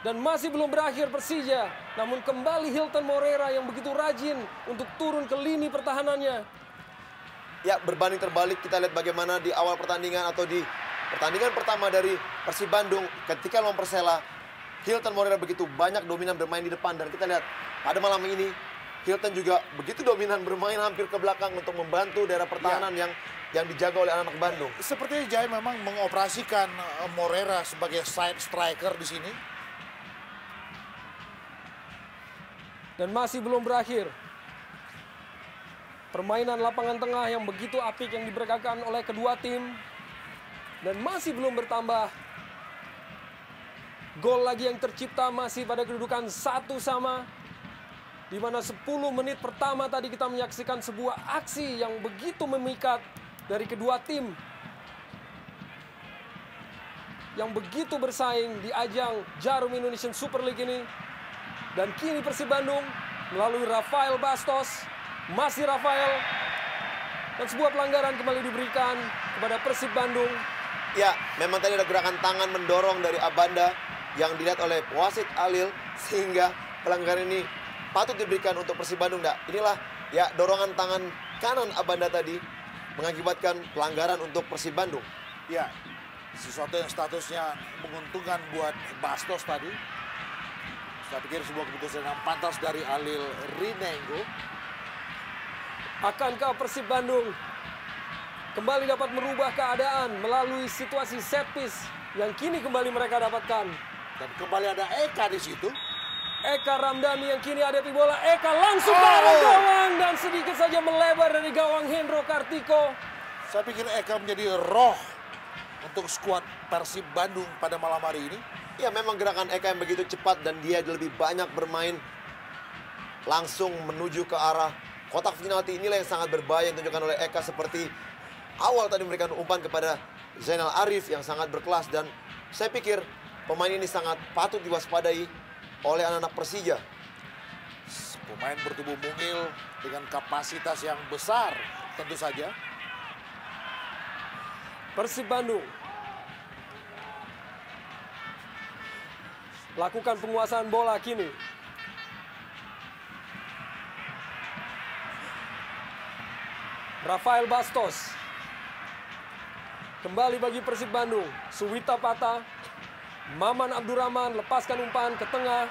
Dan masih belum berakhir Persija. Namun kembali Hilton Moreira yang begitu rajin untuk turun ke lini pertahanannya.
Ya, berbanding terbalik kita lihat bagaimana di awal pertandingan atau di pertandingan pertama dari Persib Bandung ketika lawan Persela, Hilton Moreira begitu banyak dominan bermain di depan. Dan kita lihat pada malam ini Hilton juga begitu dominan bermain hampir ke belakang untuk membantu daerah pertahanan yang dijaga oleh anak Bandung.
Sepertinya Jai memang mengoperasikan Moreira sebagai side striker di sini.
Dan masih belum berakhir. Permainan lapangan tengah yang begitu apik yang diberkakan oleh kedua tim. Dan masih belum bertambah. Gol lagi yang tercipta masih pada kedudukan 1-1. Di mana 10 menit pertama tadi kita menyaksikan sebuah aksi yang begitu memikat dari kedua tim. Yang begitu bersaing di ajang Jarum Indonesian Super League ini. Dan kini Persib Bandung melalui Rafael Bastos. Masih Rafael. Dan sebuah pelanggaran kembali diberikan kepada Persib Bandung.
Ya, memang tadi ada gerakan tangan mendorong dari Abanda yang dilihat oleh wasit Alil. Sehingga pelanggaran ini patut diberikan untuk Persib Bandung. Nah, inilah ya dorongan tangan kanan Abanda tadi mengakibatkan pelanggaran untuk Persib Bandung.
Ya, sesuatu yang statusnya menguntungkan buat Bastos tadi. Saya pikir sebuah keputusan yang pantas dari Alil Rinengo.
Akankah Persib Bandung kembali dapat merubah keadaan melalui situasi set piece yang kini kembali mereka dapatkan?
Dan kembali ada Eka di situ.
Eka Ramdhani yang kini hadapi bola. Eka langsung ke arah gawang dan sedikit saja melebar dari gawang Hendro Kartiko.
Saya pikir Eka menjadi roh untuk skuad Persib Bandung pada malam hari ini.
Ya, memang gerakan Eka yang begitu cepat dan dia lebih banyak bermain langsung menuju ke arah kotak penalti. Inilah yang sangat berbahaya yang ditunjukkan oleh Eka seperti awal tadi memberikan umpan kepada Zainal Arif yang sangat berkelas. Dan saya pikir pemain ini sangat patut diwaspadai oleh anak-anak Persija.
Pemain bertubuh mungil dengan kapasitas yang besar tentu saja.
Persib Bandung lakukan penguasaan bola kini. Rafael Bastos. Kembali bagi Persib Bandung. Suwita Pata. Maman Abdurrahman lepaskan umpan ke tengah.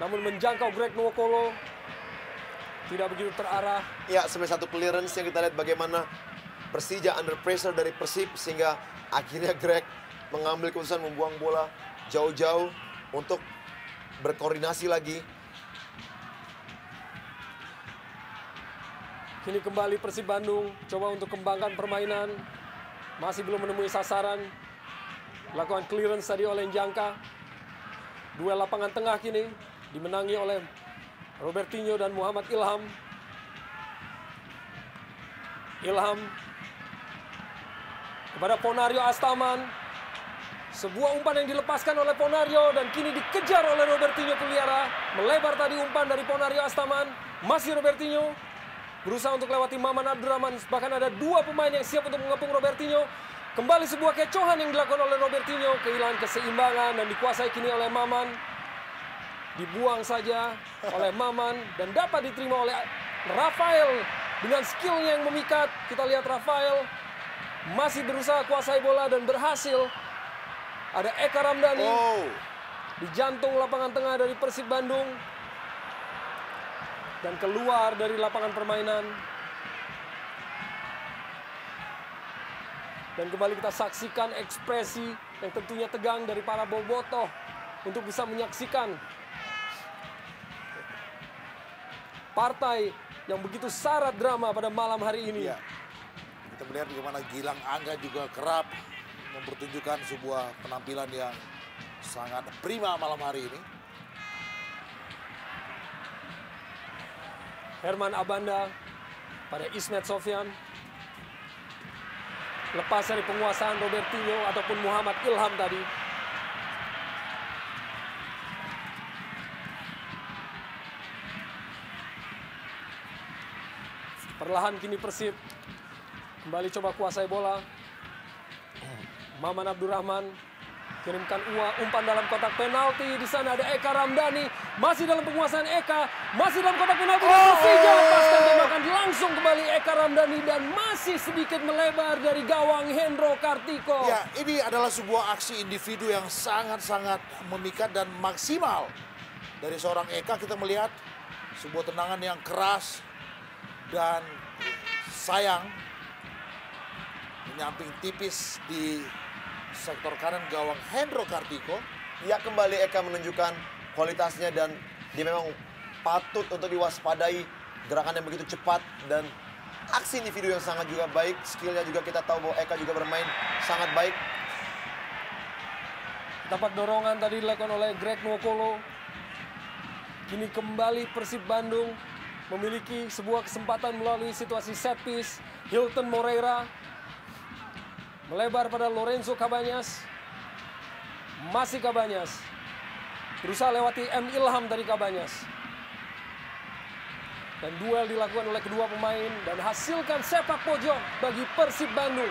Namun menjangkau Greg Nwokolo. Tidak begitu terarah.
Ya, sebenarnya satu clearance yang kita lihat bagaimana Persija under pressure dari Persib. Sehingga akhirnya Greg mengambil keputusan membuang bola jauh-jauh untuk berkoordinasi lagi.
Kini kembali Persib Bandung coba untuk kembangkan permainan. Masih belum menemui sasaran. Lakukan clearance tadi oleh Njangka. Duel lapangan tengah kini dimenangi oleh Robertinho dan Muhammad Ilham. Ilham kepada Ponario Astaman. Sebuah umpan yang dilepaskan oleh Ponario dan kini dikejar oleh Robertinho Puliara. Melebar tadi umpan dari Ponario Astaman. Masih Robertinho berusaha untuk lewati Maman Abdurrahman. Bahkan ada dua pemain yang siap untuk mengepung Robertinho. Kembali sebuah kecohan yang dilakukan oleh Robertinho. Kehilangan keseimbangan dan dikuasai kini oleh Maman. Dibuang saja oleh Maman dan dapat diterima oleh Rafael dengan skillnya yang memikat. Kita lihat Rafael masih berusaha kuasai bola dan berhasil. Ada Eka Ramdhani di jantung lapangan tengah dari Persib Bandung. Dan keluar dari lapangan permainan. Dan kembali kita saksikan ekspresi yang tentunya tegang dari para bobotoh untuk bisa menyaksikan partai yang begitu syarat drama pada malam hari ini.
Ya. Kita melihat bagaimana Gilang Angga juga kerap mempertunjukkan sebuah penampilan yang sangat prima malam hari ini.
Herman Abanda pada Ismet Sofyan. Lepas dari penguasaan Robertinho ataupun Muhammad Ilham tadi. Perlahan kini Persib kembali coba kuasai bola. Maman Abdurrahman kirimkan umpan dalam kotak penalti. Di sana ada Eka Ramdhani, masih dalam penguasaan Eka, masih dalam kotak penalti. Persija lepaskan tembakan langsung kembali Eka Ramdhani dan masih sedikit melebar dari gawang Hendro Kartiko.
Ya, ini adalah sebuah aksi individu yang sangat-sangat memikat dan maksimal. Dari seorang Eka kita melihat sebuah tendangan yang keras dan sayang menyamping tipis di sektor kanan gawang Hendro Kartiko.
Ya, kembali Eka menunjukkan kualitasnya dan dia memang patut untuk diwaspadai. Gerakan yang begitu cepat dan aksi individu yang sangat juga baik. Skillnya juga kita tahu bahwa Eka juga bermain sangat baik.
Dapat dorongan tadi dilakukan oleh Greg Nwokolo. Kini kembali Persib Bandung memiliki sebuah kesempatan melalui situasi set piece. Hilton Moreira melebar pada Lorenzo Cabañas. Masih Cabañas. Berusaha lewati M. Ilham dari Cabañas. Dan duel dilakukan oleh kedua pemain dan hasilkan sepak pojok bagi Persib Bandung.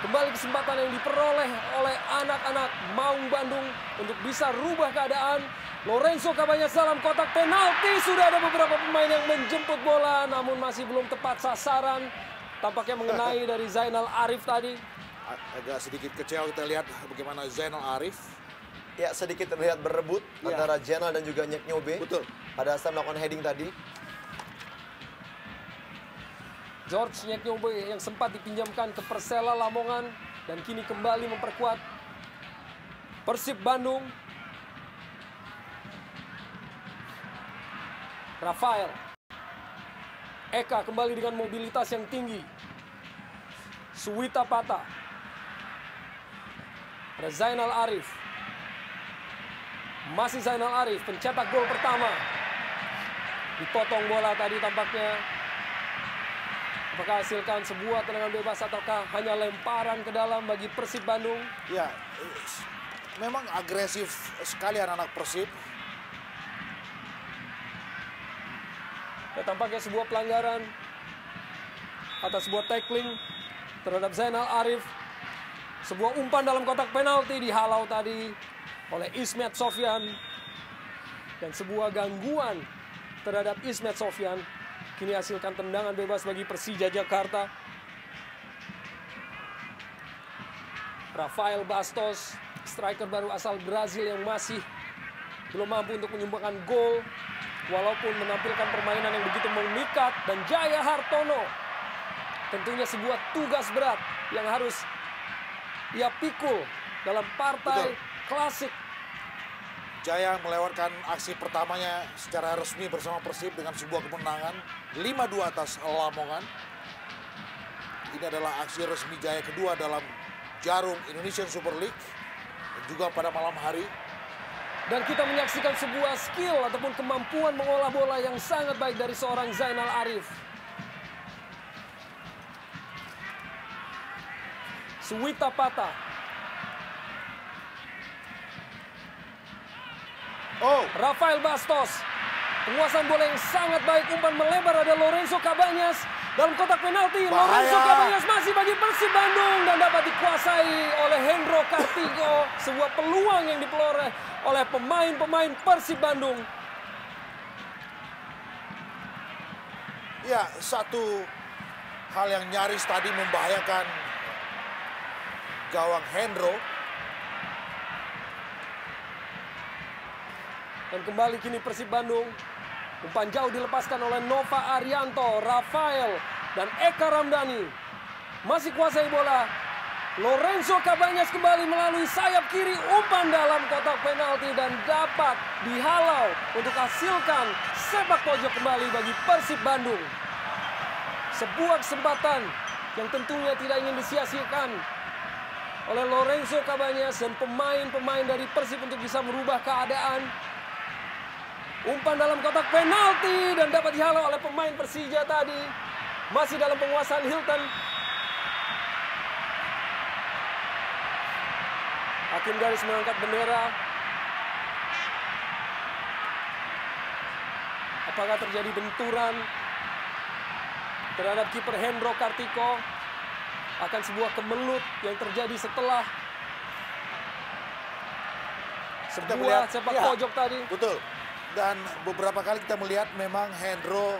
Kembali kesempatan yang diperoleh oleh anak-anak Maung Bandung untuk bisa rubah keadaan. Lorenzo Cabañas dalam kotak penalti. Sudah ada beberapa pemain yang menjemput bola namun masih belum tepat sasaran. Tampaknya mengenai dari Zainal Arif tadi.
Agak sedikit kecewa kita lihat bagaimana Zainal Arif.
Ya, sedikit terlihat berebut antara Jenal dan juga Nyek Nyobe.
Betul.
Pada saat melakukan heading tadi.
George Nyek Nyobe yang sempat dipinjamkan ke Persela Lamongan dan kini kembali memperkuat Persib Bandung. Rafael. Eka kembali dengan mobilitas yang tinggi. Suwita Pata. Ada Zainal Arif. Masih Zainal Arif pencetak gol pertama. Dipotong bola tadi tampaknya. Apakah hasilkan sebuah tendangan bebas ataukah hanya lemparan ke dalam bagi Persib Bandung?
Ya, memang agresif sekali anak-anak Persib.
Ya, tampaknya sebuah pelanggaran atas sebuah tackling terhadap Zainal Arif. Sebuah umpan dalam kotak penalti dihalau tadi oleh Ismet Sofyan. Dan sebuah gangguan terhadap Ismet Sofyan. Kini hasilkan tendangan bebas bagi Persija Jakarta. Rafael Bastos, striker baru asal Brazil yang masih belum mampu untuk menyumbangkan gol. Walaupun menampilkan permainan yang begitu memikat. Dan Jaya Hartono. Tentunya sebuah tugas berat yang harus ia pikul dalam partai klasik.
Jaya melewatkan aksi pertamanya secara resmi bersama Persib dengan sebuah kemenangan 5-2 atas Lamongan. Ini adalah aksi resmi Jaya kedua dalam jarum Indonesian Super League. Dan juga pada malam hari.
Dan kita menyaksikan sebuah skill ataupun kemampuan mengolah bola yang sangat baik dari seorang Zainal Arif. Suwita Pata. Rafael Bastos. Penguasaan bola yang sangat baik. Umpan melebar ada Lorenzo Cabañas. Dalam kotak penalti.
Bahaya.
Lorenzo Cabañas masih bagi Persib Bandung. Dan dapat dikuasai oleh Hendro Kartiko. Sebuah peluang yang diperoleh oleh pemain-pemain Persib Bandung.
Ya, satu hal yang nyaris tadi membahayakan gawang Hendro.
Dan kembali kini Persib Bandung. Umpan jauh dilepaskan oleh Nova Arianto, Rafael, dan Eka Ramdhani. Masih kuasai bola. Lorenzo Cabañas kembali melalui sayap kiri, umpan dalam kotak penalti dan dapat dihalau untuk hasilkan sepak pojok kembali bagi Persib Bandung. Sebuah kesempatan yang tentunya tidak ingin disia-siakan oleh Lorenzo Cabañas dan pemain-pemain dari Persib untuk bisa merubah keadaan. Umpan dalam kotak penalti dan dapat dihalau oleh pemain Persija tadi. Masih dalam penguasaan Hilton. Hakim garis mengangkat bendera. Apakah terjadi benturan terhadap kiper Hendro Kartiko? Akan sebuah kemelut yang terjadi setelah sebuah sepak pojok tadi.
Betul. Dan beberapa kali kita melihat memang Hendro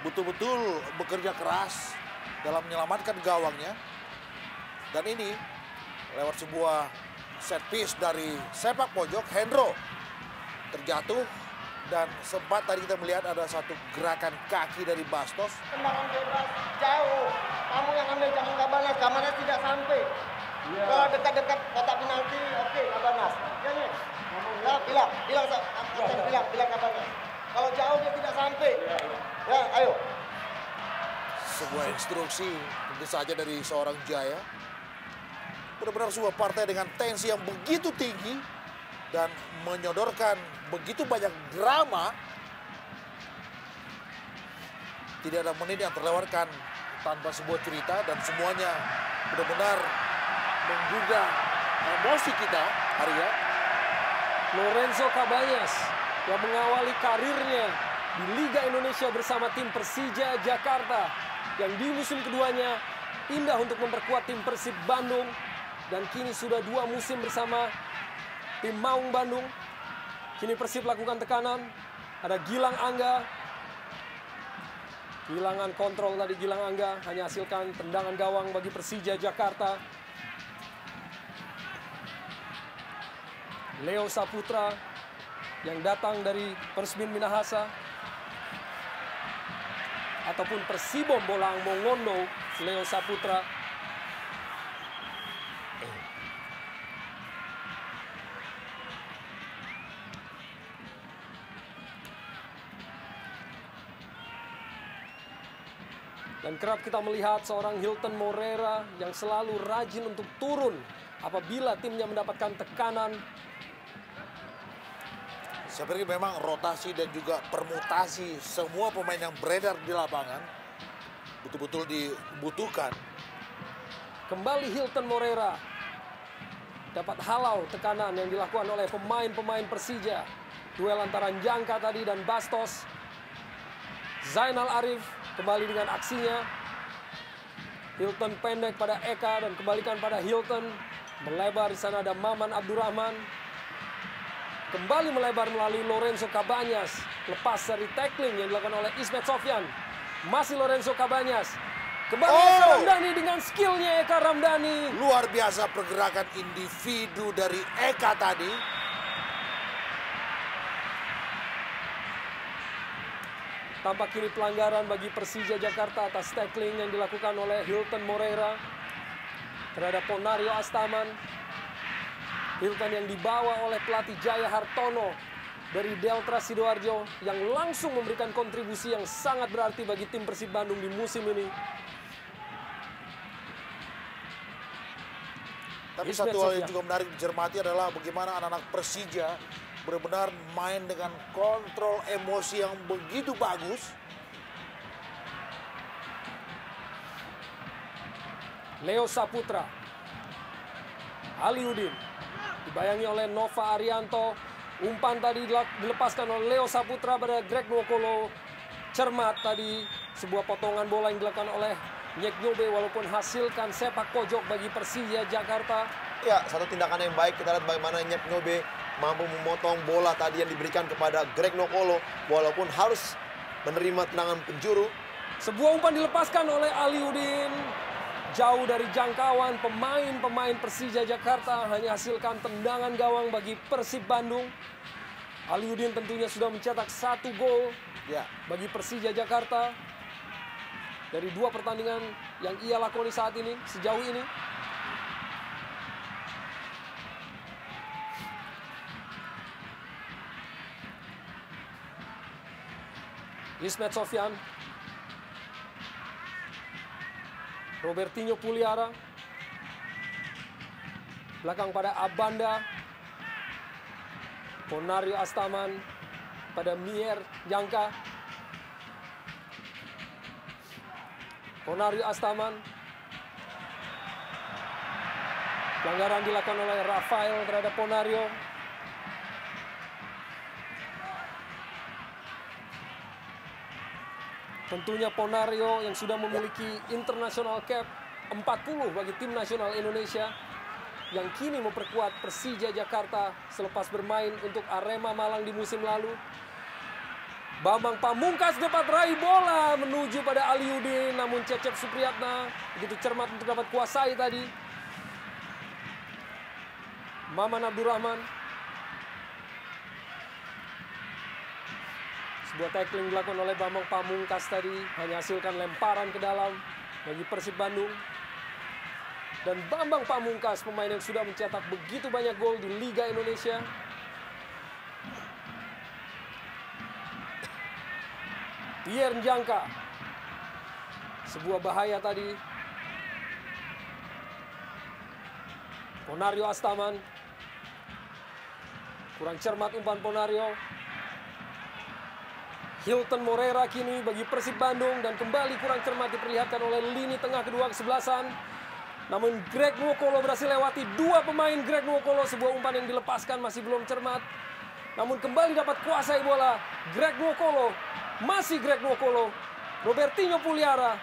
betul-betul bekerja keras dalam menyelamatkan gawangnya. Dan ini lewat sebuah set piece dari sepak pojok, Hendro terjatuh dan sempat tadi kita melihat ada satu gerakan kaki dari Bastos.
Tendangan bebas jauh. Kamu yang ambil, jangan Cabañas. Cabañas tidak sampai. Kalau dekat-dekat kotak penalti, oke, Cabañas. Ya, bilang Cabañas. Kalau jauh dia tidak sampai. Ya, ayo.
Sebuah instruksi tentu saja dari seorang Jaya. Benar-benar sebuah partai dengan tensi yang begitu tinggi dan menyodorkan begitu banyak drama. Tidak ada menit yang terlewatkan tanpa sebuah cerita dan semuanya benar-benar menggugah emosi kita, Arya.
Lorenzo Cabañas yang mengawali karirnya di Liga Indonesia bersama tim Persija Jakarta yang di musim keduanya pindah untuk memperkuat tim Persib Bandung dan kini sudah 2 musim bersama tim Maung Bandung. Kini Persib lakukan tekanan, ada Gilang Angga. Kehilangan kontrol tadi Gilang Angga, hanya hasilkan tendangan gawang bagi Persija Jakarta. Leo Saputra yang datang dari Persebin Minahasa ataupun Persibom Bolang Mongondo, Leo Saputra. Dan kerap kita melihat seorang Hilton Moreira yang selalu rajin untuk turun apabila timnya mendapatkan tekanan.
Saya pikir memang rotasi dan juga permutasi semua pemain yang beredar di lapangan betul-betul dibutuhkan.
Kembali Hilton Moreira dapat halau tekanan yang dilakukan oleh pemain-pemain Persija. Duel antara Jangka tadi dan Bastos. Zainal Arif kembali dengan aksinya. Hilton pendek pada Eka dan kembalikan pada Hilton. Melebar di sana ada Maman Abdurrahman. Kembali melebar melalui Lorenzo Cabañas. Lepas dari tackling yang dilakukan oleh Ismet Sofyan. Masih Lorenzo Cabañas. Kembali Eka Ramdhani dengan skillnya Eka Ramdhani.
Luar biasa pergerakan individu dari Eka tadi.
Tampak kini pelanggaran bagi Persija Jakarta atas tackling yang dilakukan oleh Hilton Moreira terhadap Ponario Astaman. Hilton yang dibawa oleh pelatih Jaya Hartono dari Delta Sidoarjo yang langsung memberikan kontribusi yang sangat berarti bagi tim Persib Bandung di musim ini.
Tapi satu hal yang juga menarik dicermati adalah bagaimana anak-anak Persija benar-benar main dengan kontrol emosi yang begitu bagus.
Leo Saputra, Aliudin, dibayangi oleh Nova Arianto. Umpan tadi dilepaskan oleh Leo Saputra pada Greg Nwokolo. Cermat tadi sebuah potongan bola yang dilakukan oleh Nyek Nyobe walaupun hasilkan sepak pojok bagi Persija Jakarta.
Ya, satu tindakan yang baik. Kita lihat bagaimana Nyek Nyobe mampu memotong bola tadi yang diberikan kepada Greg Nwokolo walaupun harus menerima tendangan penjuru.
Sebuah umpan dilepaskan oleh Aliudin. Jauh dari jangkauan pemain-pemain Persija Jakarta, hanya hasilkan tendangan gawang bagi Persib Bandung. Aliudin tentunya sudah mencetak 1 gol
Ya,
bagi Persija Jakarta dari 2 pertandingan yang ia lakoni saat ini, sejauh ini. Ismet Sofyan, Robertinho Puliara, belakang pada Abanda, Ponario Astaman pada Mier Jangka, Ponario Astaman, pelanggaran dilakukan oleh Rafael terhadap Ponario. Tentunya Ponario yang sudah memiliki international cap 40 bagi tim nasional Indonesia yang kini memperkuat Persija Jakarta selepas bermain untuk Arema Malang di musim lalu. Bambang Pamungkas dapat raih bola menuju pada Aliudin, namun Cecep Supriyatna begitu cermat untuk dapat kuasai tadi. Maman Abdurrahman. Sebuah tackling dilakukan oleh Bambang Pamungkas tadi, hanya hasilkan lemparan ke dalam bagi Persib Bandung. Dan Bambang Pamungkas, pemain yang sudah mencetak begitu banyak gol di Liga Indonesia. Pierre Njangka. Sebuah bahaya tadi. Ponario Astaman. Kurang cermat umpan Ponario. Hilton Moreira kini bagi Persib Bandung dan kembali kurang cermat diperlihatkan oleh lini tengah kedua kesebelasan. Namun Greg Nwokolo berhasil lewati 2 pemain Greg Nwokolo, sebuah umpan yang dilepaskan masih belum cermat. Namun kembali dapat kuasai bola Greg Nwokolo, masih Greg Nwokolo, Robertinho Puliara.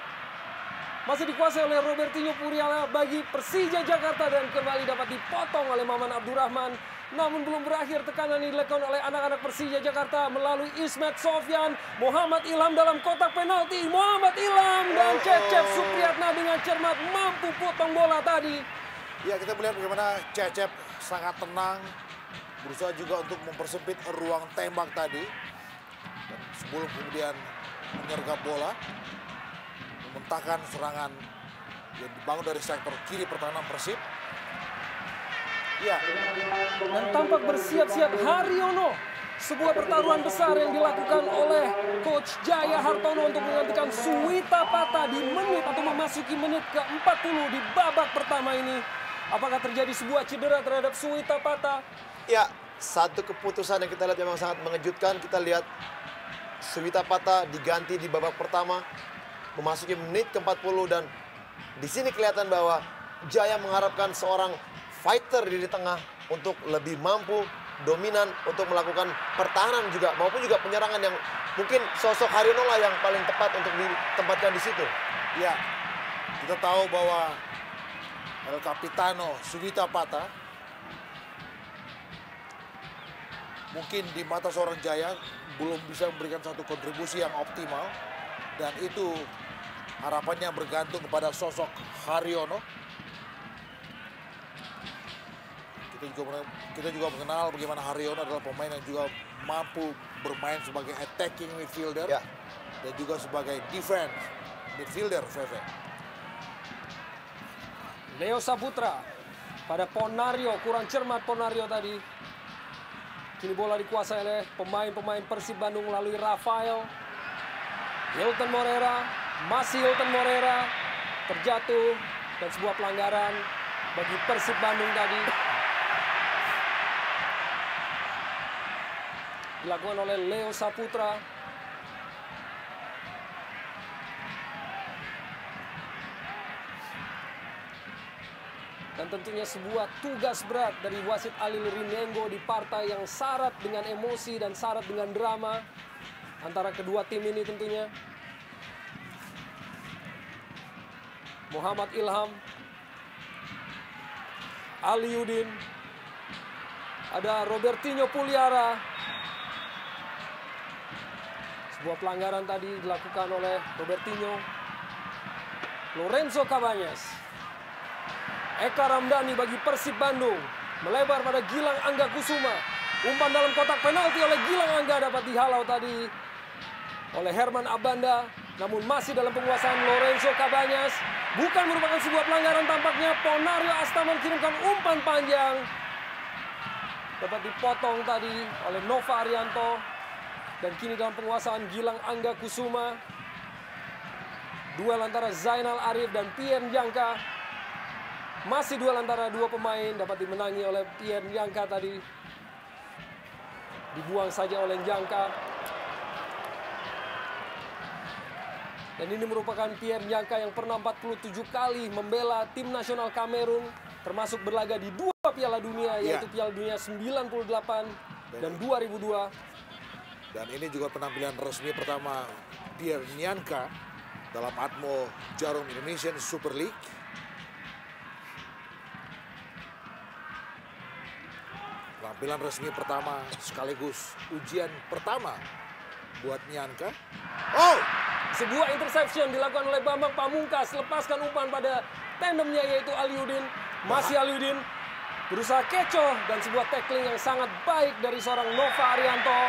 Masih dikuasai oleh Robertinho Puliara bagi Persija Jakarta dan kembali dapat dipotong oleh Maman Abdurrahman. Namun belum berakhir tekanan yang dilakukan oleh anak-anak Persija Jakarta melalui Ismet Sofyan, Muhammad Ilham dalam kotak penalti. Muhammad Ilham dan Cecep Supriyatna dengan cermat mampu potong bola tadi.
ya kita melihat bagaimana Cecep sangat tenang, berusaha juga untuk mempersempit ruang tembak tadi. Dan sebelum kemudian menyergap bola, mementahkan serangan yang dibangun dari sektor kiri pertahanan Persib. Ya,
Dan tampak bersiap-siap Haryono. Sebuah pertaruhan besar yang dilakukan oleh Coach Jaya Hartono untuk menggantikan Suwita Pata di menit atau memasuki menit ke-40 di babak pertama ini. Apakah terjadi sebuah cedera terhadap Suwita Pata?
Ya, satu keputusan yang kita lihat memang sangat mengejutkan. Kita lihat Suwita Pata diganti di babak pertama, memasuki menit ke-40 dan di sini kelihatan bahwa Jaya mengharapkan seorang fighter di tengah untuk lebih mampu, dominan untuk melakukan pertahanan juga maupun juga penyerangan yang mungkin sosok Haryono lah yang paling tepat untuk ditempatkan di situ.
ya kita tahu bahwa El Capitano Suwita Pata mungkin di mata seorang Jaya belum bisa memberikan satu kontribusi yang optimal, dan itu harapannya bergantung kepada sosok Haryono. Kita juga mengenal bagaimana Haryono adalah pemain yang juga mampu bermain sebagai attacking midfielder
Ya.
dan juga sebagai defense midfielder, Veve.
Leo Saputra pada Ponario, kurang cermat Ponario tadi. Kini bola dikuasai oleh pemain-pemain Persib Bandung melalui Rafael. Hilton Moreira, masih Hilton Moreira terjatuh dan sebuah pelanggaran bagi Persib Bandung tadi. Dilakukan oleh Leo Saputra. Dan tentunya sebuah tugas berat dari wasit Alil Rinengo di partai yang syarat dengan emosi dan syarat dengan drama antara kedua tim ini tentunya. Muhammad Ilham, Aliudin, ada Robertinho Puliara. Sebuah pelanggaran tadi dilakukan oleh Robertinho. Lorenzo Cabañas. Eka Ramdhani bagi Persib Bandung. Melebar pada Gilang Angga Kusuma. Umpan dalam kotak penalti oleh Gilang Angga dapat dihalau tadi oleh Herman Abanda. Namun masih dalam penguasaan Lorenzo Cabañas. Bukan merupakan sebuah pelanggaran tampaknya. Ponario Astaman kirimkan umpan panjang. Dapat dipotong tadi oleh Nova Arianto. Dan kini dalam penguasaan Gilang Angga Kusuma. Duel antara Zainal Arif dan Pierre Njangka. Masih duel antara dua pemain, dapat dimenangi oleh Pierre Njangka tadi. Dibuang saja oleh Njangka. Dan ini merupakan Pierre Njangka yang pernah 47 kali membela tim nasional Kamerun. Termasuk berlaga di 2 Piala Dunia, yaitu Piala Dunia 98 dan 2002.
Dan ini juga penampilan resmi pertama Pierre Njangka dalam Atmo Jarum Indonesian Super League. Penampilan resmi pertama sekaligus ujian pertama buat Njangka. Oh!
Sebuah interception dilakukan oleh Bambang Pamungkas. Lepaskan umpan pada tandemnya yaitu Aliudin. Masih Aliudin berusaha kecoh dan sebuah tackling yang sangat baik dari seorang Nova Arianto.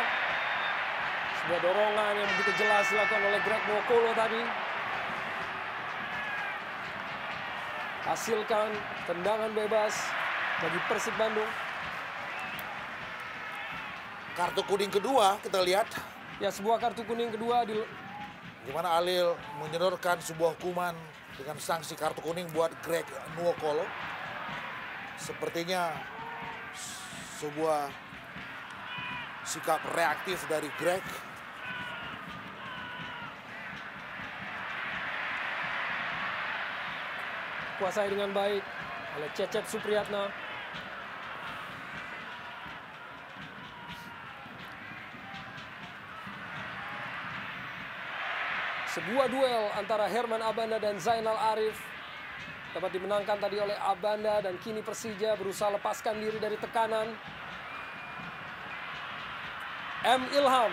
Sebuah dorongan yang begitu jelas dilakukan oleh Greg Nwokolo tadi. Hasilkan tendangan bebas bagi Persib Bandung.
Kartu kuning kedua kita lihat.
Ya, sebuah kartu kuning kedua di
Gimana Alil menyodorkan sebuah hukuman dengan sanksi kartu kuning buat Greg Nwokolo. Sepertinya sebuah sikap reaktif dari Greg.
kuasai dengan baik oleh Cecep Supriyatna. Sebuah duel antara Herman Abanda dan Zainal Arif dapat dimenangkan tadi oleh Abanda, dan kini Persija berusaha lepaskan diri dari tekanan. M. Ilham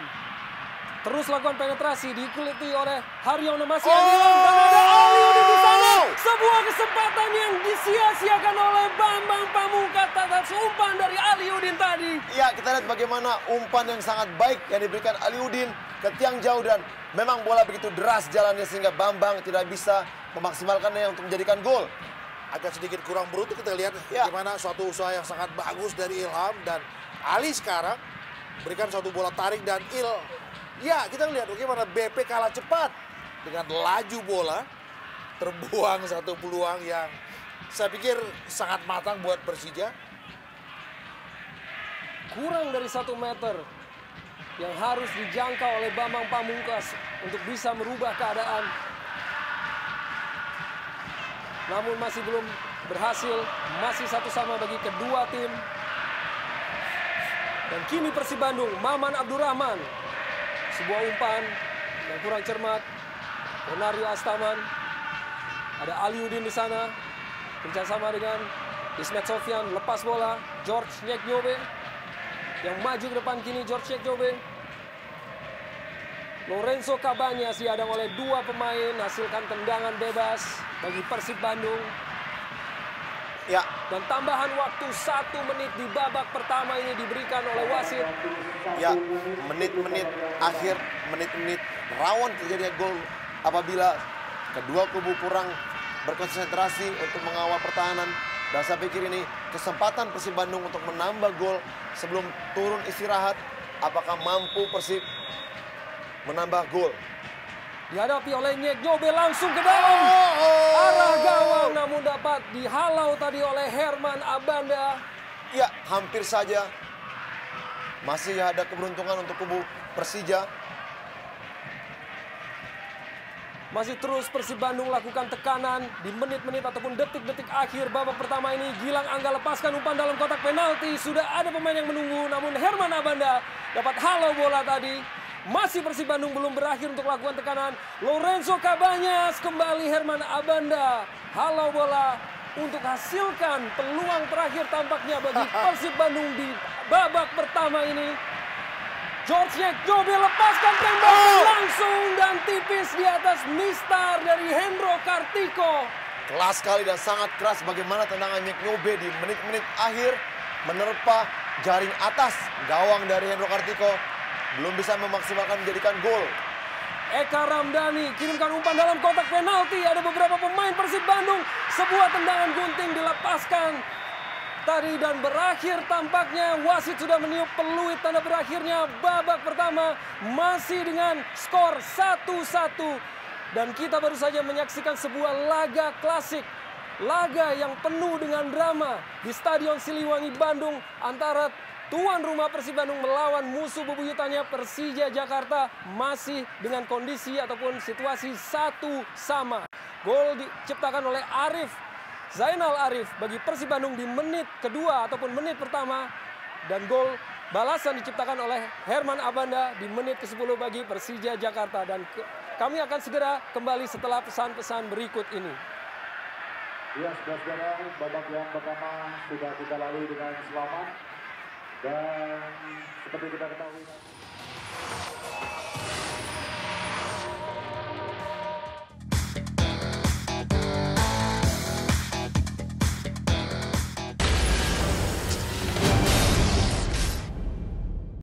terus lakukan penetrasi, diikuti oleh Haryono, masih Ilham, dan ada Aliudin di sana. Sebuah kesempatan yang disia-siakan oleh Bambang Pamungkas atas umpan dari Aliudin tadi.
Ya, kita lihat bagaimana umpan yang sangat baik yang diberikan Aliudin ke tiang jauh, dan memang bola begitu deras jalannya sehingga Bambang tidak bisa memaksimalkannya untuk menjadikan gol.
Agak sedikit kurang beruntung kita lihat bagaimana suatu usaha yang sangat bagus dari Ilham, dan Ali sekarang berikan suatu bola tarik dan ya kita lihat bagaimana BP kalah cepat dengan laju bola, terbuang satu peluang yang saya pikir sangat matang buat Persija.
Kurang dari 1 meter yang harus dijangkau oleh Bambang Pamungkas untuk bisa merubah keadaan. Namun masih belum berhasil, masih 1-1 bagi kedua tim. Dan kini Persib Bandung, Maman Abdurrahman. Sebuah umpan yang kurang cermat. Ponario Astaman. Ada Aliudin di sana. Kerjasama dengan Ismet Sofyan, lepas bola. George Nyeknyobe yang maju ke depan, kini George Nyeknyobe. Lorenzo Cabañas dihadang oleh 2 pemain, hasilkan tendangan bebas bagi Persib Bandung.
Ya,
dan tambahan waktu 1 menit di babak pertama ini diberikan oleh wasit.
Ya, menit-menit akhir, menit-menit rawan terjadinya gol apabila kedua kubu kurang berkonsentrasi untuk mengawal pertahanan. Dan saya pikir ini kesempatan Persib Bandung untuk menambah gol sebelum turun istirahat. Apakah mampu Persib menambah gol?
Dihadapi oleh Nyeknyobe langsung ke dalam arah gawang, namun dapat dihalau tadi oleh Herman Abanda.
Ya, hampir saja. Masih ada keberuntungan untuk kubu Persija.
Masih terus Persib Bandung lakukan tekanan di menit-menit ataupun detik-detik akhir babak pertama ini. Gilang Angga lepaskan umpan dalam kotak penalti. Sudah ada pemain yang menunggu, namun Herman Abanda dapat halau bola tadi. Masih Persib Bandung belum berakhir untuk lakukan tekanan. Lorenzo Cabañas, kembali Herman Abanda. Halau bola untuk hasilkan peluang terakhir tampaknya bagi Persib Bandung di babak pertama ini. George Nyeknyobe lepaskan tembakan langsung dan tipis di atas mistar dari Hendro Kartiko.
Kelas sekali dan sangat keras bagaimana tendangan Nyeknyobe di menit-menit akhir menerpa jaring atas gawang dari Hendro Kartiko. Belum bisa memaksimalkan menjadikan gol.
Eka Ramdhani kirimkan umpan dalam kotak penalti. Ada beberapa pemain Persib Bandung. Sebuah tendangan gunting dilepaskan tadi dan berakhir tampaknya wasit sudah meniup peluit tanda berakhirnya babak pertama masih dengan skor 1-1. Dan kita baru saja menyaksikan sebuah laga klasik. Laga yang penuh dengan drama di Stadion Siliwangi Bandung antara tuan rumah Persib Bandung melawan musuh bebuyutannya Persija Jakarta masih dengan kondisi ataupun situasi 1-1. Gol diciptakan oleh Zainal Arif bagi Persib Bandung di menit kedua ataupun menit pertama. Dan gol balasan diciptakan oleh Herman Abanda di menit ke-10 bagi Persija Jakarta. Dan kami akan segera kembali setelah pesan-pesan berikut ini.
Ya, saudara-saudara, babak yang pertama sudah kita lalui dengan selamat. Dan seperti kita ketahui...